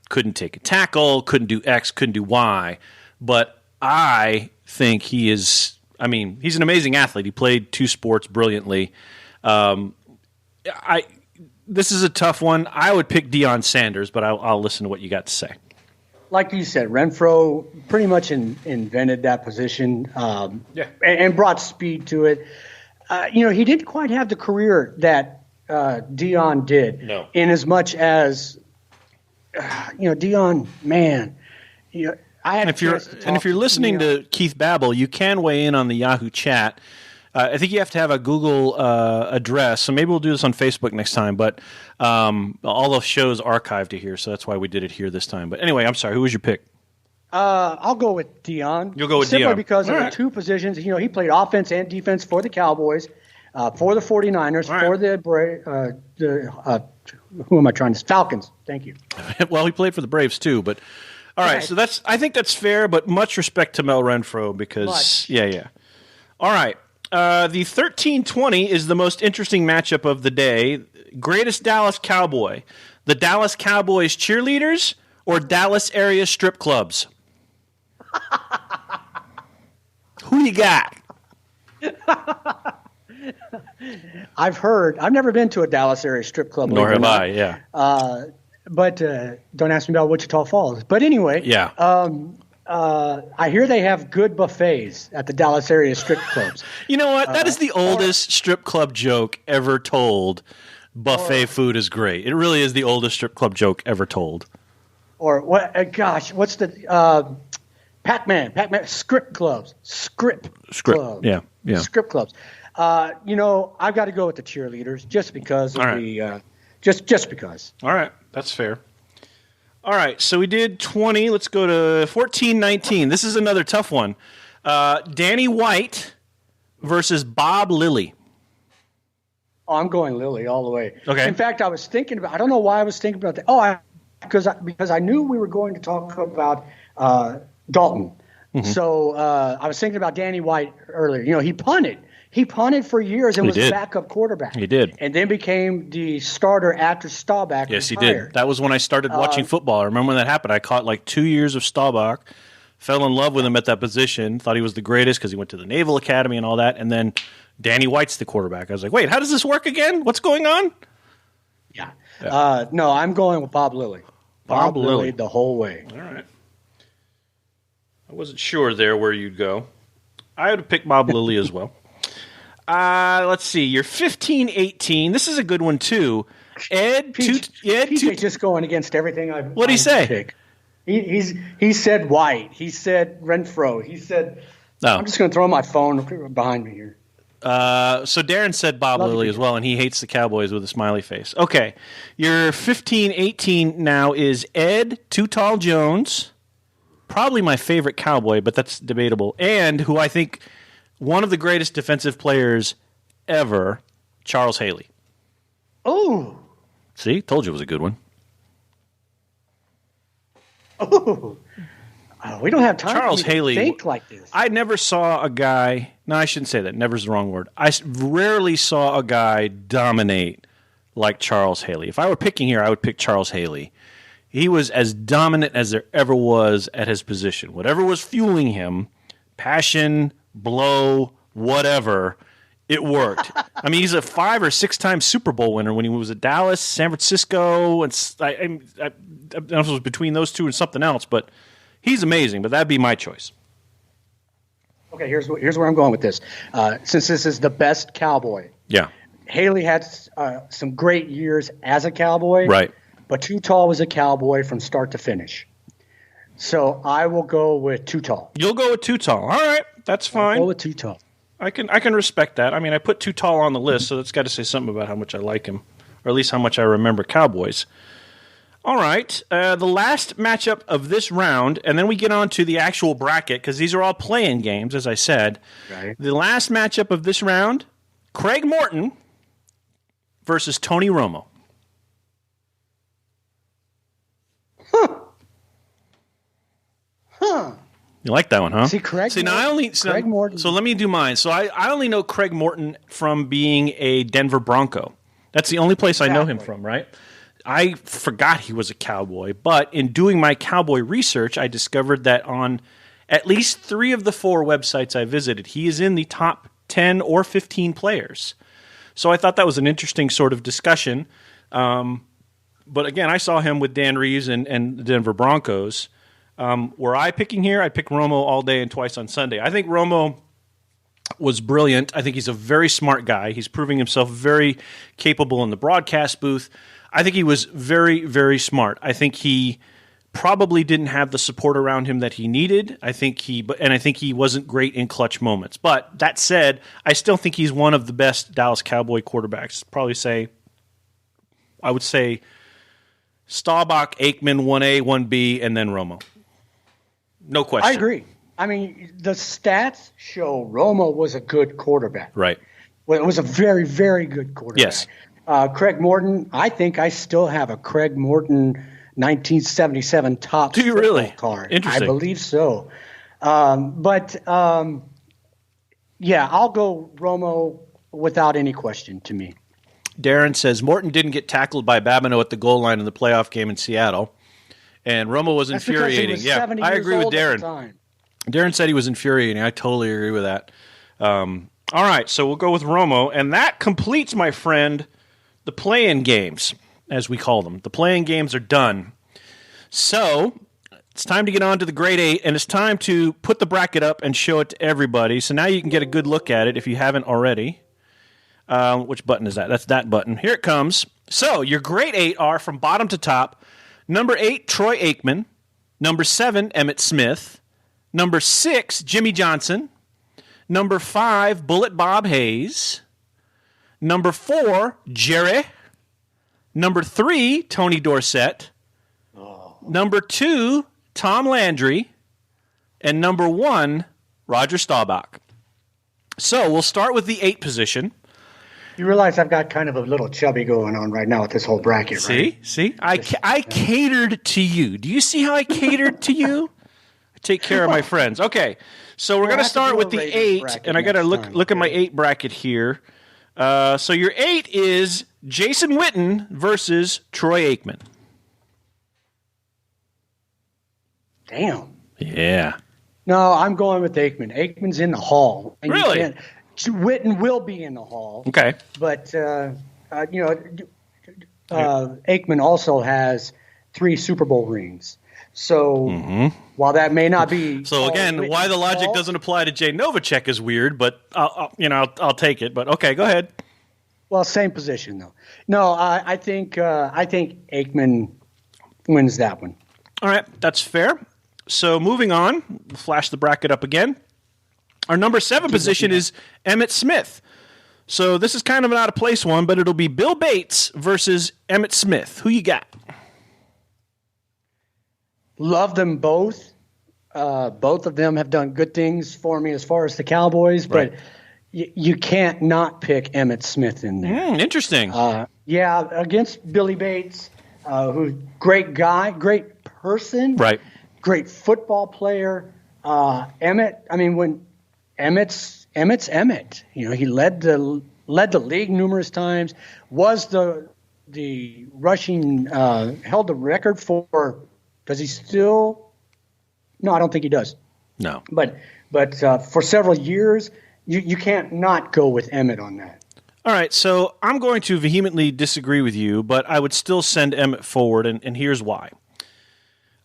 couldn't take a tackle, couldn't do X, couldn't do Y. But I think he's an amazing athlete. He played two sports brilliantly. This is a tough one. I would pick Deion Sanders, but I'll listen to what you got to say. Like you said, Renfro pretty much invented that position and brought speed to it. He didn't quite have the career that Deion did. No. In as much as, Deion, man. I had if you're listening to Keith Babel, you can weigh in on the Yahoo chat. I think you have to have a Google address, so maybe we'll do this on Facebook next time. But all the shows archived to here, so that's why we did it here this time. But anyway, I'm sorry. Who was your pick? I'll go with Deion. You'll go with Simply Deion because of the two positions. He played offense and defense for the Cowboys, for the 49ers, for the who am I trying to? Falcons. Thank you. Well, he played for the Braves too, but all right. So I think that's fair. But much respect to Mel Renfro because yeah. All right. The 13-20 is the most interesting matchup of the day. Greatest Dallas Cowboy. The Dallas Cowboys cheerleaders or Dallas area strip clubs? Who you got? I've never been to a Dallas area strip club. Nor have I, yeah. But don't ask me about Wichita Falls. But anyway. Yeah. I hear they have good buffets at the Dallas area strip clubs. You know what? That is the oldest strip club joke ever told. Buffet food is great. It really is the oldest strip club joke ever told. Or what? What's the Pac-Man script clubs? Script clubs. Yeah. Script clubs. I've got to go with the cheerleaders just because of just because. All right, that's fair. All right, so we did 20. Let's go to 14-19. This is another tough one. Danny White versus Bob Lilly. Oh, I'm going Lilly all the way. Okay. In fact, I was thinking about. I don't know why I was thinking about that. Because I knew we were going to talk about Dalton. Mm-hmm. So I was thinking about Danny White earlier. He punted. He punted for years and was a backup quarterback. He did. And then became the starter after Staubach Yes, retired. he did. That was when I started watching football. I remember when that happened. I caught like 2 years of Staubach, fell in love with him at that position, thought he was the greatest because he went to the Naval Academy and all that, and then Danny White's the quarterback. I was like, wait, how does this work again? What's going on? Yeah. No, I'm going with Bob Lilly. Bob Lilly the whole way. All right. I wasn't sure there where you'd go. I would have picked Bob Lilly as well. Let's see. You're 15-18. This is a good one, too. PJ just going against everything I've What'd he say? He said White. He said Renfro. He said I'm just going to throw my phone behind me here. So Darren said Bob Lilly as well, and he hates the Cowboys with a smiley face. Okay. Your 15-18 now is Ed Too Tall Jones, probably my favorite Cowboy, but that's debatable, and who I think one of the greatest defensive players ever, Charles Haley. Oh. See? Told you it was a good one. Oh. We don't have time Charles to Haley, think like this. I never saw a guy – no, I shouldn't say that. Never's the wrong word. I rarely saw a guy dominate like Charles Haley. If I were picking here, I would pick Charles Haley. He was as dominant as there ever was at his position. Whatever was fueling him, passion, blow, whatever, it worked. I mean, he's a 5 or 6 time Super Bowl winner when he was at Dallas, San Francisco, and I don't know if it was between those two and something else, but – he's amazing, but that'd be my choice. Okay, here's where I'm going with this. Since this is the best Cowboy, Haley had some great years as a Cowboy, right? But Too Tall was a Cowboy from start to finish. So I will go with Too Tall. You'll go with Too Tall. All right, that's fine. I'll go with Too Tall. I can respect that. I mean, I put Too Tall on the list, so that's got to say something about how much I like him, or at least how much I remember Cowboys. All right, the last matchup of this round, and then we get on to the actual bracket, because these are all play-in games, as I said. Right. The last matchup of this round, Craig Morton versus Tony Romo. You like that one, huh? Craig Morton. So let me do mine. So I only know Craig Morton from being a Denver Bronco. That's the only place I know him from, right? I forgot he was a Cowboy, but in doing my Cowboy research, I discovered that on at least 3 of the 4 websites I visited, he is in the top 10 or 15 players. So I thought that was an interesting sort of discussion. But again, I saw him with Dan Reeves and the Denver Broncos. Were I picking here, I'd pick Romo all day and twice on Sunday. I think Romo was brilliant. I think he's a very smart guy. He's proving himself very capable in the broadcast booth. I think he was very, very smart. I think he probably didn't have the support around him that he needed. I think he wasn't great in clutch moments. But that said, I still think he's one of the best Dallas Cowboy quarterbacks. I would say Staubach, Aikman, 1A, 1B, and then Romo. No question. I agree. I mean, the stats show Romo was a good quarterback. Right. Well, it was a very, very good quarterback. Yes. Craig Morton, I think I still have a Craig Morton 1977 top Do you really? card. Interesting. I believe so. Yeah, I'll go Romo without any question to me. Darren says Morton didn't get tackled by Babineau at the goal line in the playoff game in Seattle, and Romo was infuriating. He was I agree with Darren. Darren said he was infuriating. I totally agree with that. All right, so we'll go with Romo, and that completes, my friend, the play-in games, as we call them. The play-in games are done. So it's time to get on to the Great 8, and it's time to put the bracket up and show it to everybody. So now you can get a good look at it if you haven't already. Which button is that? That's that button. Here it comes. So your Great 8 are, from bottom to top, number 8, Troy Aikman. Number 7, Emmitt Smith. Number 6, Jimmy Johnson. Number 5, Bullet Bob Hayes. Number 4, Jerry. Number 3, Tony Dorsett. Number 2, Tom Landry. And number 1, Roger Staubach. So we'll start with the 8 position. You realize I've got kind of a little chubby going on right now with this whole bracket, right? See? I catered to you. Do you see how I catered to you? Take care of my friends. Okay, so we're going to start with the 8, and I got to look at my 8 bracket here. So your 8 is Jason Witten versus Troy Aikman. Damn. Yeah. No, I'm going with Aikman. Aikman's in the Hall. And really? Witten will be in the Hall. Okay. But, Aikman also has 3 Super Bowl rings. So while that may not be... So again, why the logic doesn't apply to Jay Novacek is weird, but I'll take it. But okay, go ahead. Well, same position though. No, I think Aikman wins that one. All right, that's fair. So moving on, we'll flash the bracket up again. Our number 7 position is Emmitt Smith. So this is kind of an out of place one, but it'll be Bill Bates versus Emmitt Smith. Who you got? Love them both. Both of them have done good things for me as far as the Cowboys, but you can't not pick Emmitt Smith in there. Interesting. Against Billy Bates, who's great guy, great person, great football player. Emmitt, I mean, when Emmitt's Emmitt, he led the league numerous times, was the rushing, held the record for. Does he still? No, I don't think he does. No. But for several years, you can't not go with Emmitt on that. All right, so I'm going to vehemently disagree with you, but I would still send Emmitt forward, and here's why.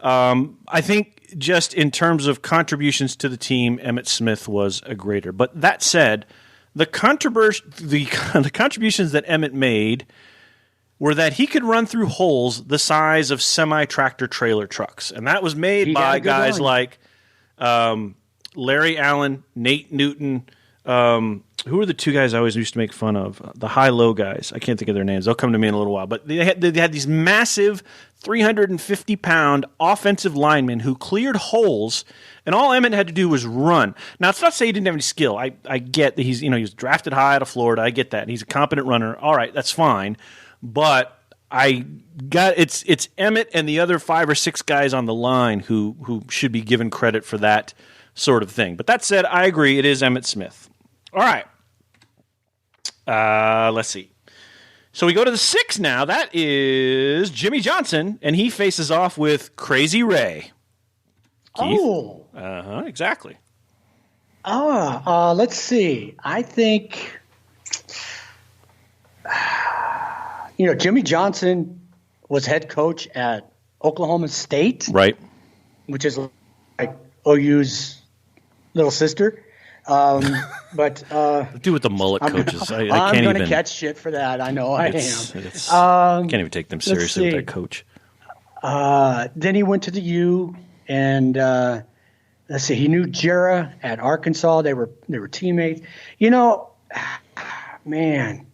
I think just in terms of contributions to the team, Emmitt Smith was a greater. But that said, the contributions that Emmitt made were that he could run through holes the size of semi-tractor trailer trucks. And that was made by guys like Larry Allen, Nate Newton. Who are the 2 guys I always used to make fun of? The high-low guys. I can't think of their names. They'll come to me in a little while. But they had these massive 350-pound offensive linemen who cleared holes, and all Emmitt had to do was run. Now, it's not to say he didn't have any skill. I get that he was drafted high out of Florida. I get that. He's a competent runner. All right, that's fine. But it's Emmitt and the other 5 or 6 guys on the line who should be given credit for that sort of thing. But that said, I agree. It is Emmitt Smith. All right. Let's see. So we go to the 6 now. That is Jimmy Johnson, and he faces off with Crazy Ray. Keith? Oh. Exactly. Let's see. I think... Jimmy Johnson was head coach at Oklahoma State. Right. Which is like OU's little sister. But do with the mullet coaches. I can't I'm going to catch shit for that. I know I am. Can't even take them seriously with that coach. Then he went to the U, and let's see, he knew Jera at Arkansas. They were teammates. Man.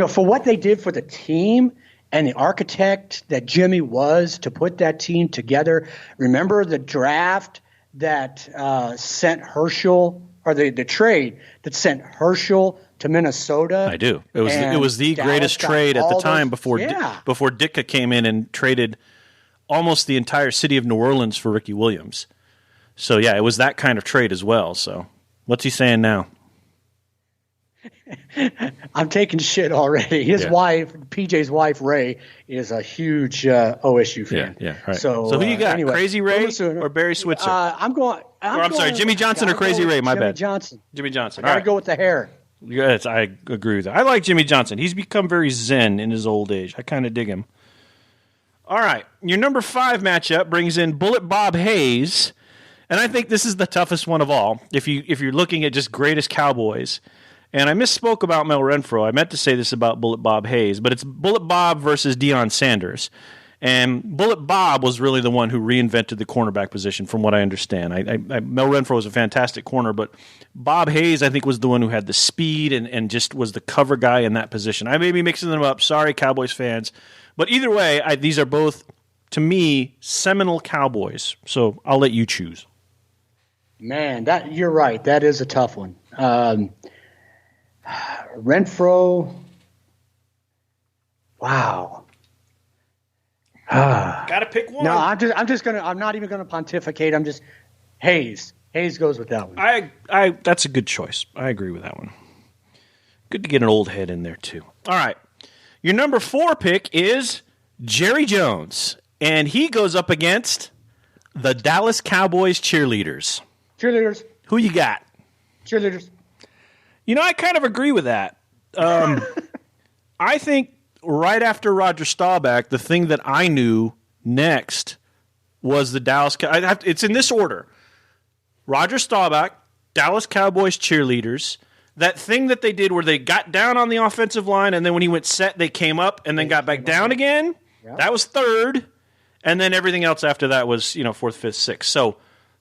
For what they did for the team and the architect that Jimmy was to put that team together. Remember the draft that sent Herschel, or the trade that sent Herschel to Minnesota? I do. It was the greatest trade at the time before Ditka came in and traded almost the entire city of New Orleans for Ricky Williams. So, yeah, it was that kind of trade as well. So what's he saying now? I'm taking shit already. His wife, PJ's wife, Ray, is a huge OSU fan. Yeah. Right. So who you got? Anyway, Crazy Ray or Barry Switzer? I'm sorry, Jimmy Johnson or Crazy Ray? My bad. Jimmy Johnson. I gotta go with the hair. Yes, I agree with that. I like Jimmy Johnson. He's become very zen in his old age. I kind of dig him. All right, your number 5 matchup brings in Bullet Bob Hayes, and I think this is the toughest one of all. If you're looking at just greatest Cowboys. And I misspoke about Mel Renfro. I meant to say this about Bullet Bob Hayes, but it's Bullet Bob versus Deion Sanders. And Bullet Bob was really the one who reinvented the cornerback position, from what I understand. Mel Renfro was a fantastic corner, but Bob Hayes, I think, was the one who had the speed and just was the cover guy in that position. I may be mixing them up. Sorry, Cowboys fans. But either way, these are both, to me, seminal Cowboys. So I'll let you choose. Man, you're right. That is a tough one. Renfro, wow. Got to pick one. No, I'm not even gonna pontificate. I'm just Hayes. Hayes goes with that one. That's a good choice. I agree with that one. Good to get an old head in there too. All right, your number 4 pick is Jerry Jones, and he goes up against the Dallas Cowboys cheerleaders. Cheerleaders. Who you got? Cheerleaders. I kind of agree with that. I think right after Roger Staubach, the thing that I knew next was the Dallas. It's in this order: Roger Staubach, Dallas Cowboys cheerleaders. That thing that they did where they got down on the offensive line, and then when he went set, they came up and then got back down again. Yep. That was third, and then everything else after that was fourth, fifth, sixth. So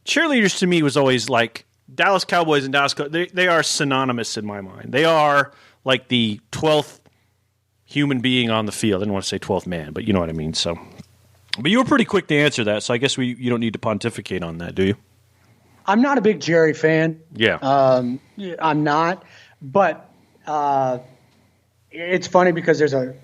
cheerleaders to me was always like Dallas Cowboys and Dallas. They are synonymous in my mind. They are like the 12th human being on the field. I didn't want to say 12th man, but you know what I mean. So, but you were pretty quick to answer that, so I guess you don't need to pontificate on that, do you? I'm not a big Jerry fan. Yeah. I'm not. But it's funny because there's a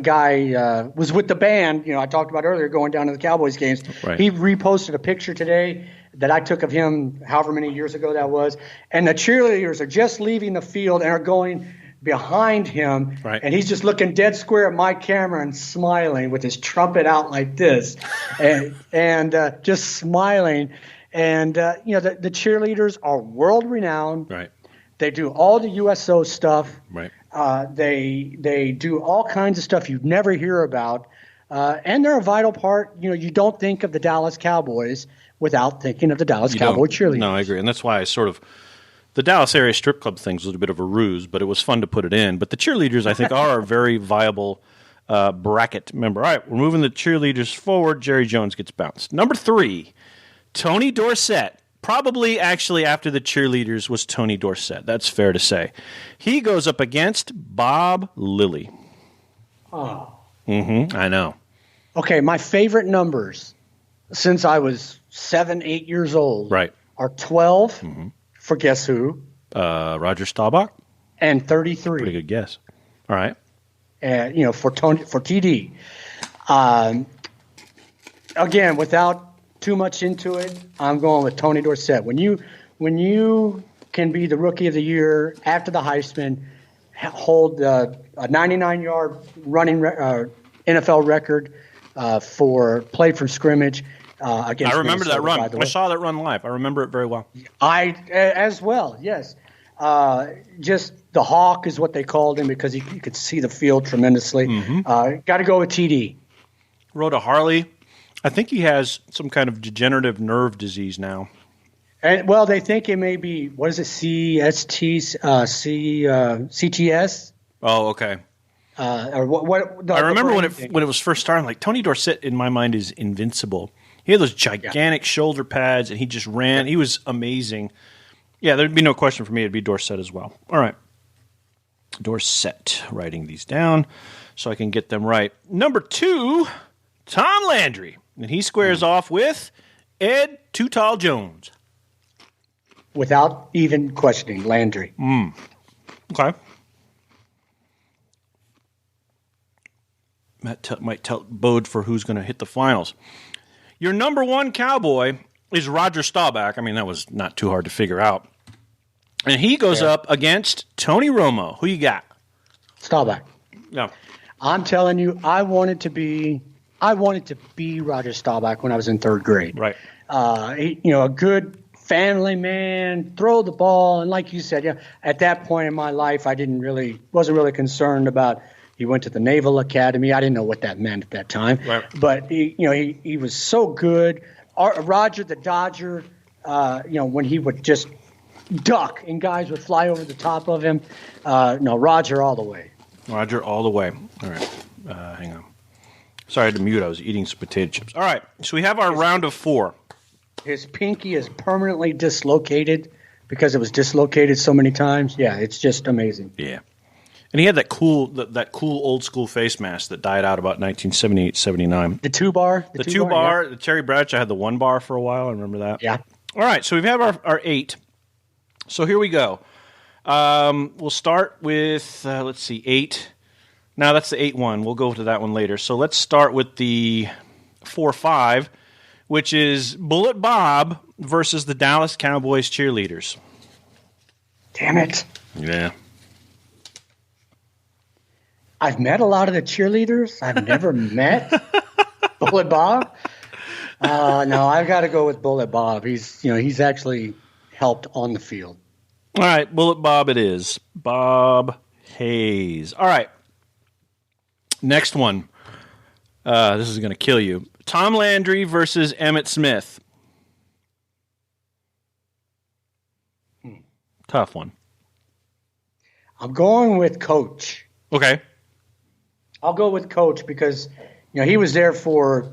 guy was with the band, I talked about earlier, going down to the Cowboys games. Right. He reposted a picture today that I took of him however many years ago that was. And the cheerleaders are just leaving the field and are going behind him. Right. And he's just looking dead square at my camera and smiling with his trumpet out like this and just smiling. And, the cheerleaders are world-renowned. Right. They do all the USO stuff. Right. They do all kinds of stuff you'd never hear about. And they're a vital part. You don't think of the Dallas Cowboys without thinking of the Dallas Cowboy cheerleaders. No, I agree. And that's why the Dallas area strip club thing was a bit of a ruse, but it was fun to put it in. But the cheerleaders, I think, are a very viable bracket member. All right, we're moving the cheerleaders forward. Jerry Jones gets bounced. Number 3. Tony Dorsett. Probably actually after the cheerleaders was Tony Dorsett. That's fair to say. He goes up against Bob Lilly. Oh. Mm-hmm. I know. Okay, my favorite numbers since I was 7, 8 years old are 12 for guess who? Roger Staubach. And 33. Pretty good guess. All right. And for TD. Again, without too much into it, I'm going with Tony Dorsett. When you can be the rookie of the year after the Heisman, hold a 99-yard running NFL record for play from scrimmage against. I remember Minnesota, that run. I saw that run live. I remember it very well. I as well. Yes. Just the Hawk is what they called him because you could see the field tremendously. Got to go with TD. Rode a Harley. I think he has some kind of degenerative nerve disease now. And they think it may be, what is it, CTS? Oh, okay. Or what? I remember when it was first starting. Like Tony Dorsett, in my mind, is invincible. He had those gigantic shoulder pads, and he just ran. He was amazing. Yeah, there'd be no question for me. It'd be Dorsett as well. All right, Dorsett. Writing these down so I can get them right. Number 2, Tom Landry. And he squares off with Ed Too Tall Jones. Without even questioning, Landry. Okay. Might bode for who's going to hit the finals. Your number 1 Cowboy is Roger Staubach. I mean, that was not too hard to figure out. And he goes up against Tony Romo. Who you got? Staubach. Yeah. I'm telling you, I wanted to be Roger Staubach when I was in 3rd grade. Right. A good family man, throw the ball, and like you said, at that point in my life, I wasn't really concerned about. He went to the Naval Academy. I didn't know what that meant at that time. Right. But he was so good. Roger the Dodger, when he would just duck and guys would fly over the top of him. Roger all the way. Roger all the way. All right. Hang on. Sorry, I had to mute. I was eating some potato chips. All right, so we have our round of 4. His pinky is permanently dislocated because it was dislocated so many times. Yeah, it's just amazing. Yeah. And he had that cool old school face mask that died out about 1978, 79. The 2-bar? The 2-bar. Yeah. The Terry Bradshaw had the 1-bar for a while. I remember that. Yeah. All right, so we have our 8. So here we go. We'll start with, 8. Now that's the 8-1. We'll go to that one later. So let's start with the 4-5, which is Bullet Bob versus the Dallas Cowboys cheerleaders. Damn it. Yeah. I've met a lot of the cheerleaders. I've never met Bullet Bob. No, I've got to go with Bullet Bob. He's actually helped on the field. All right, Bullet Bob it is. Bob Hayes. All right. Next one. This is going to kill you. Tom Landry versus Emmitt Smith. Tough one. I'm going with Coach. Okay. I'll go with Coach because he was there for,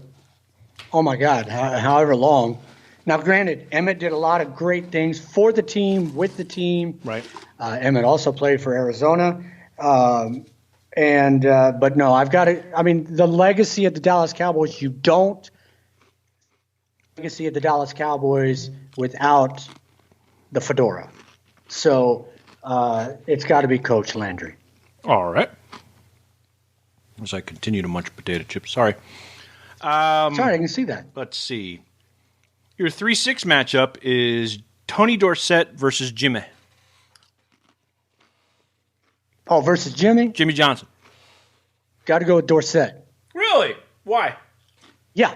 oh my God, however long. Now, granted, Emmitt did a lot of great things for the team, with the team. Right. Emmitt also played for Arizona. But no, I've got to. I mean, the legacy of the Dallas Cowboys, you don't legacy of the Dallas Cowboys without the fedora. So it's got to be Coach Landry. All right. As I continue to munch potato chips. Sorry. Sorry, I can see that. Let's see. Your 3-6 matchup is Tony Dorsett versus Jimmy. Oh, versus Jimmy? Jimmy Johnson. Got to go with Dorsett. Really? Why? Yeah.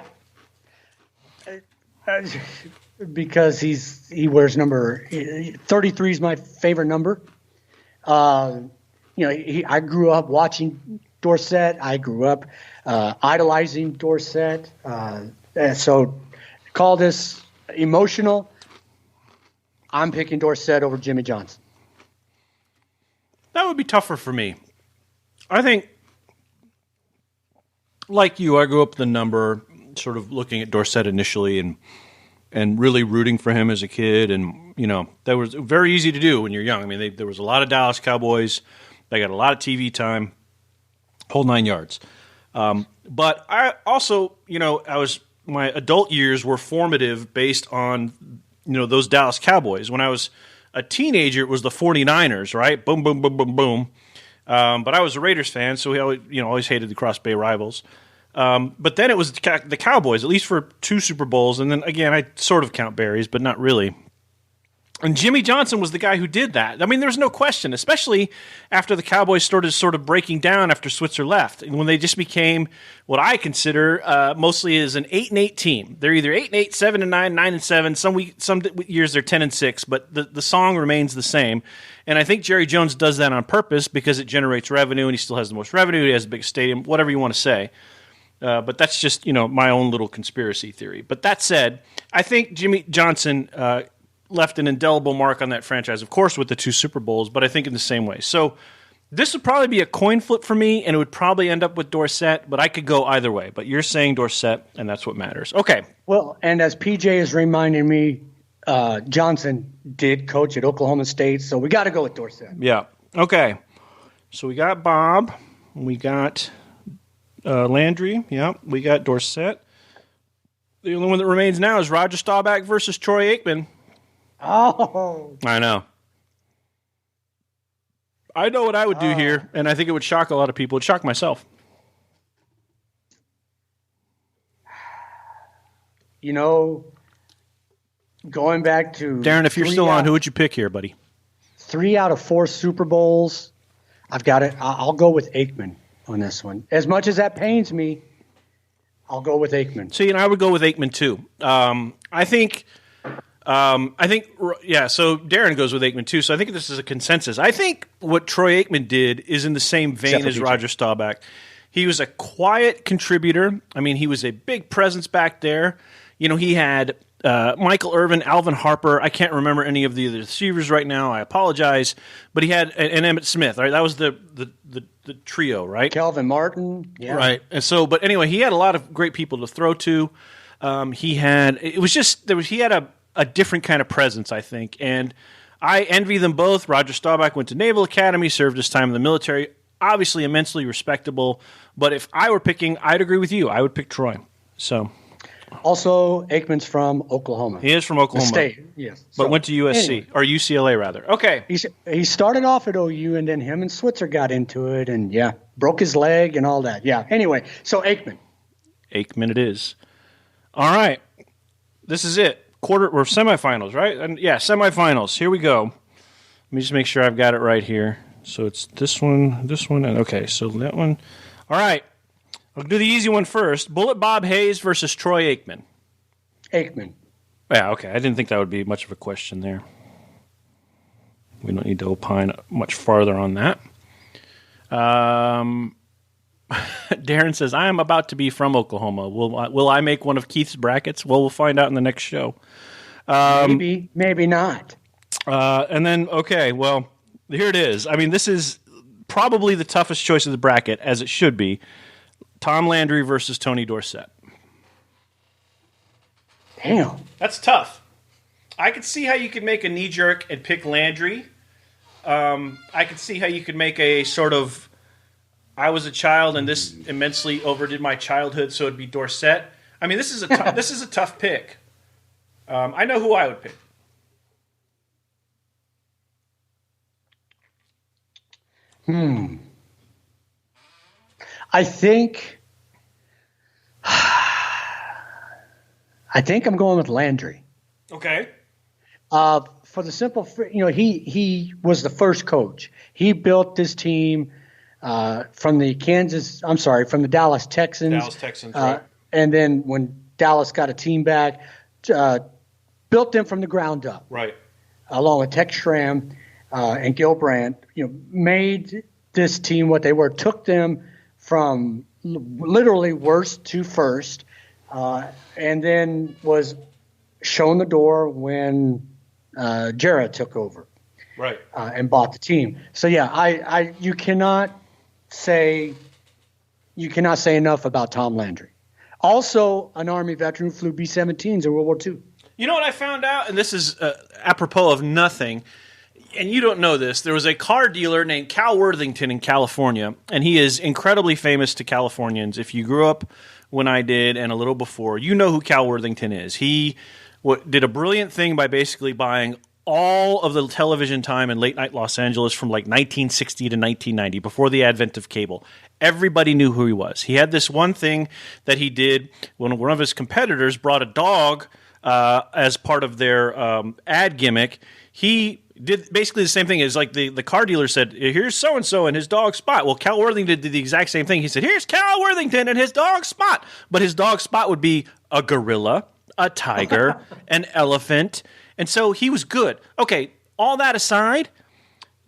Because he wears number 33 is my favorite number. I grew up watching Dorsett. I grew up idolizing Dorsett. So call this emotional. I'm picking Dorsett over Jimmy Johnson. That would be tougher for me. I think, like you, I grew up with the number, sort of looking at Dorsett initially and really rooting for him as a kid. And, that was very easy to do when you're young. I mean, there was a lot of Dallas Cowboys. They got a lot of TV time, whole 9 yards. But I also, my adult years were formative based on, those Dallas Cowboys. When I was a teenager, it was the 49ers, right? Boom, boom, boom, boom, boom. But I was a Raiders fan, so we always hated the Cross Bay rivals. But then it was the Cowboys, at least for 2 Super Bowls. And then, again, I sort of count Barry's, but not really. And Jimmy Johnson was the guy who did that. I mean, there's no question, especially after the Cowboys started sort of breaking down after Switzer left, and when they just became what I consider mostly as an 8-8 team. They're either 8-8, 7-9, 9-7. Some years they're 10-6, but the song remains the same. And I think Jerry Jones does that on purpose because it generates revenue, and he still has the most revenue. He has the biggest stadium, whatever you want to say. But that's just my own little conspiracy theory. But that said, I think Jimmy Johnson left an indelible mark on that franchise, of course, with the 2 Super Bowls, but I think in the same way. So this would probably be a coin flip for me, and it would probably end up with Dorsett, but I could go either way. But you're saying Dorsett, and that's what matters. Okay. Well, and as PJ is reminding me, Johnson did coach at Oklahoma State, so we got to go with Dorsett. Yeah. Okay. So we got Bob. We got Landry. Yeah. We got Dorsett. The only one that remains now is Roger Staubach versus Troy Aikman. Oh. I know. I know what I would do here, and I think it would shock a lot of people. It would shock myself. Going back to Darren, if you're still on, who would you pick here, buddy? 3 out of 4 Super Bowls. I've got it. I'll go with Aikman on this one. As much as that pains me, I'll go with Aikman. See, and I would go with Aikman too. I think, so Darren goes with Aikman too. So I think this is a consensus. I think what Troy Aikman did is in the same vein as Roger Staubach. He was a quiet contributor. I mean, he was a big presence back there. He had Michael Irvin, Alvin Harper. I can't remember any of the other receivers right now. I apologize. But he had an Emmitt Smith. Right, that was the trio, right? Calvin Martin, yeah. Right. And so, but anyway, he had a lot of great people to throw to. He had a different kind of presence, I think, and I envy them both. Roger Staubach went to Naval Academy, served his time in the military, obviously immensely respectable. But if I were picking, I'd agree with you. I would pick Troy. So. Also, Aikman's from Oklahoma. He is from Oklahoma. The state, yes. But went to USC, or UCLA, rather. Okay. He started off at OU, and then him and Switzer got into it, and yeah. broke his leg and all that. Yeah. Anyway, so Aikman. Aikman it is. All right. This is it. We're semifinals, right? And yeah, semifinals. Here we go. Let me just make sure I've got it right here. So it's this one, and okay, so that one. All right. I'll do the easy one first. Bullet Bob Hayes versus Troy Aikman. Aikman. Yeah, okay. I didn't think that would be much of a question there. We don't need to opine much farther on that. Darren says, I am about to be from Oklahoma. Will I make one of Keith's brackets? Well, we'll find out in the next show. Maybe not. And then, okay, well, here it is. I mean, this is probably the toughest choice of the bracket, as it should be. Tom Landry versus Tony Dorsett. Damn. That's tough. I could see how you could make a knee-jerk and pick Landry. I could see how you could make a sort of, I was a child and this immensely overdid my childhood, so it'd be Dorsett. I mean, this is a this is a tough pick. I know who I would pick. I think I'm going with Landry. Okay. For the simple, he was the first coach. He built this team from the Dallas Texans. Dallas Texans, right. And then when Dallas got a team back, built them from the ground up. Right. Along with Tex Schramm and Gil Brandt, made this team what they were, took them from literally worst to first, and then was shown the door when Jarrett took over, right, and bought the team. So yeah, you cannot say enough about Tom Landry. Also, an Army veteran who flew B-17s in World War II. You know what I found out, and this is apropos of nothing, and you don't know this. There was a car dealer named Cal Worthington in California, and he is incredibly famous to Californians. If you grew up when I did and a little before, you know who Cal Worthington is. He did a brilliant thing by basically buying all of the television time in late-night Los Angeles from like 1960 to 1990, before the advent of cable. Everybody knew who he was. He had this one thing that he did when one of his competitors brought a dog as part of their ad gimmick. He did basically the same thing as like the car dealer said, here's so-and-so and his dog Spot. Well, Cal Worthington did the exact same thing. He said, here's Cal Worthington and his dog Spot. But his dog Spot would be a gorilla, a tiger, an elephant. And so he was good. Okay, all that aside,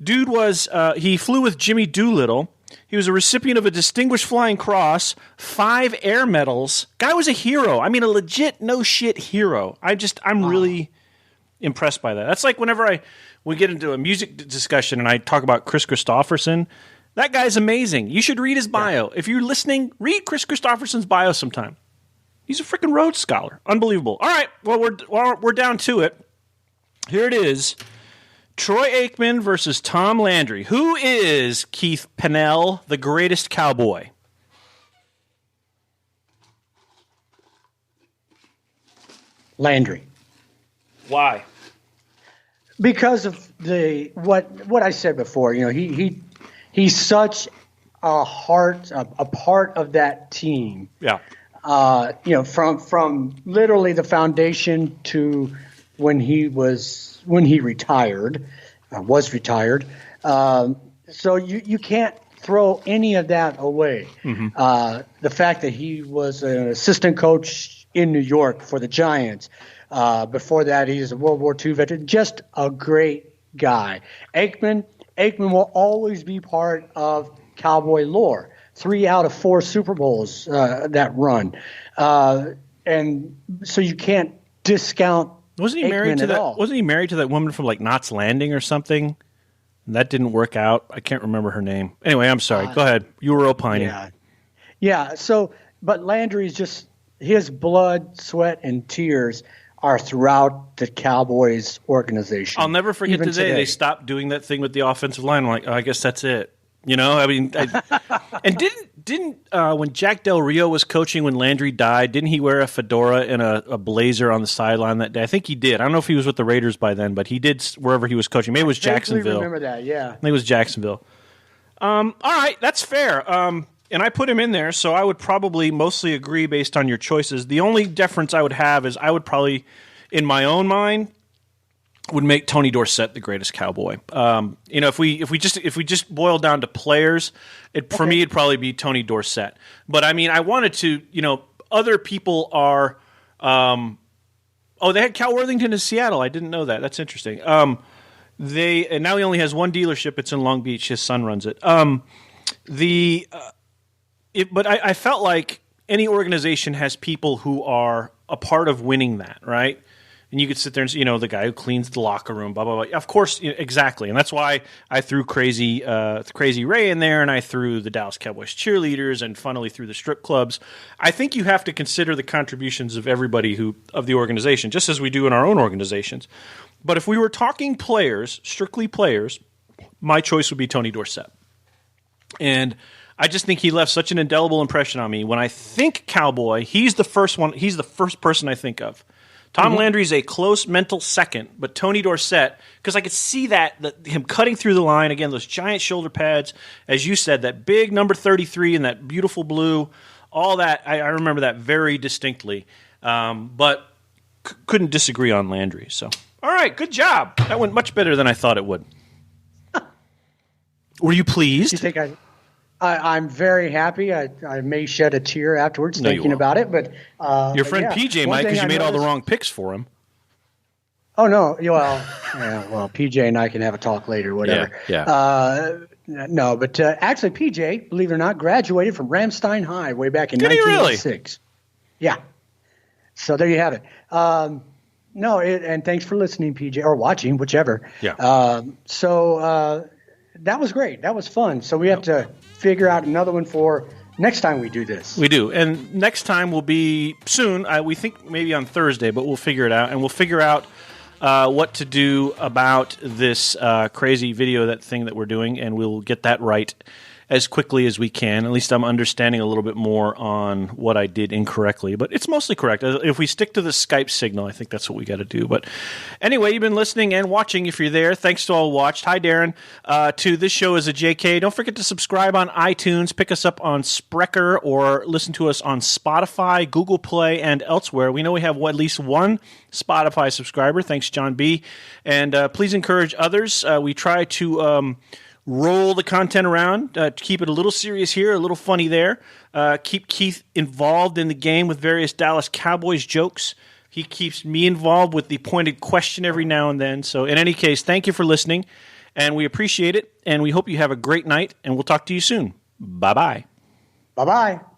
dude was, he flew with Jimmy Doolittle. He was a recipient of a Distinguished Flying Cross, 5 air medals. Guy was a hero. I mean, a legit no-shit hero. I'm really impressed by that. That's like whenever we get into a music discussion and I talk about Chris Christopherson, that guy's amazing. You should read his bio. Yeah. If you're listening, read Chris Christopherson's bio sometime. He's a freaking Rhodes Scholar. Unbelievable. All right, well, we're down to it. Here it is. Troy Aikman versus Tom Landry. Who is, Keith Pennell, the greatest cowboy? Landry. Why? Because of what I said before. He's such a part of that team. Yeah. From literally the foundation to when he retired, was retired. So you can't throw any of that away. Mm-hmm. The fact that he was an assistant coach in New York for the Giants. Before that, he's a World War II veteran. Just a great guy. Aikman will always be part of Cowboy lore. 3 out of 4 Super Bowls that run. And so you can't discount Wasn't he married to that? All. Wasn't he married to that woman from like Knots Landing or something? And that didn't work out. I can't remember her name. Anyway, I'm sorry. Go ahead. You were opining. Yeah. So, but Landry's just his blood, sweat, and tears are throughout the Cowboys organization. I'll never forget today they stopped doing that thing with the offensive line. I'm like, I guess that's it. And didn't when Jack Del Rio was coaching when Landry died, didn't he wear a fedora and a blazer on the sideline that day? I think he did. I don't know if he was with the Raiders by then, but he did wherever he was coaching. Maybe it was Jacksonville. I remember that, yeah. I think it was Jacksonville. All right, that's fair. And I put him in there, so I would probably mostly agree based on your choices. The only difference I would have is I would probably, in my own mind, would make Tony Dorsett the greatest cowboy. If we just boil down to players, for me it'd probably be Tony Dorsett. But I mean, I wanted to. Other people are. They had Cal Worthington in Seattle. I didn't know that. That's interesting. And now he only has one dealership. It's in Long Beach. His son runs it. But I felt like any organization has people who are a part of winning that, right? And you could sit there and say, the guy who cleans the locker room, blah, blah, blah. Of course, exactly. And that's why I threw Crazy Ray in there, and I threw the Dallas Cowboys cheerleaders, and funnily threw the strip clubs. I think you have to consider the contributions of everybody of the organization, just as we do in our own organizations. But if we were talking players, strictly players, my choice would be Tony Dorsett. And I just think he left such an indelible impression on me. When I think cowboy, he's the first person I think of. Tom Landry's a close mental second, but Tony Dorsett, because I could see him cutting through the line, again, those giant shoulder pads, as you said, that big number 33 and that beautiful blue, all that, I remember that very distinctly, but couldn't disagree on Landry. So, all right, good job. That went much better than I thought it would. Were you pleased? You think I'm very happy. I may shed a tear afterwards thinking about it, but your friend PJ might, because you made all the wrong picks for him. Oh no! Well, PJ and I can have a talk later, whatever. No, but actually, PJ, believe it or not, graduated from Ramstein High way back in 1986. Really? Yeah. So there you have it. And thanks for listening, PJ, or watching, whichever. Yeah. That was great. That was fun. So we have to figure out another one for next time we do this. We do. And next time will be soon. We think maybe on Thursday, but we'll figure it out. And we'll figure out what to do about this crazy video, that thing that we're doing, and we'll get that right as quickly as we can. At least I'm understanding a little bit more on what I did incorrectly, but it's mostly correct. If we stick to the Skype signal, I think that's what we got to do. But anyway, you've been listening and watching if you're there. Thanks to all who watched. Hi, Darren. To This Show is a JK. Don't forget to subscribe on iTunes, pick us up on Spreaker, or listen to us on Spotify, Google Play, and elsewhere. We know we have at least one Spotify subscriber. Thanks, John B. And please encourage others. We try to roll the content around, keep it a little serious here, a little funny there. Keep Keith involved in the game with various Dallas Cowboys jokes. He keeps me involved with the pointed question every now and then. So in any case, thank you for listening, and we appreciate it, and we hope you have a great night, and we'll talk to you soon. Bye-bye. Bye-bye.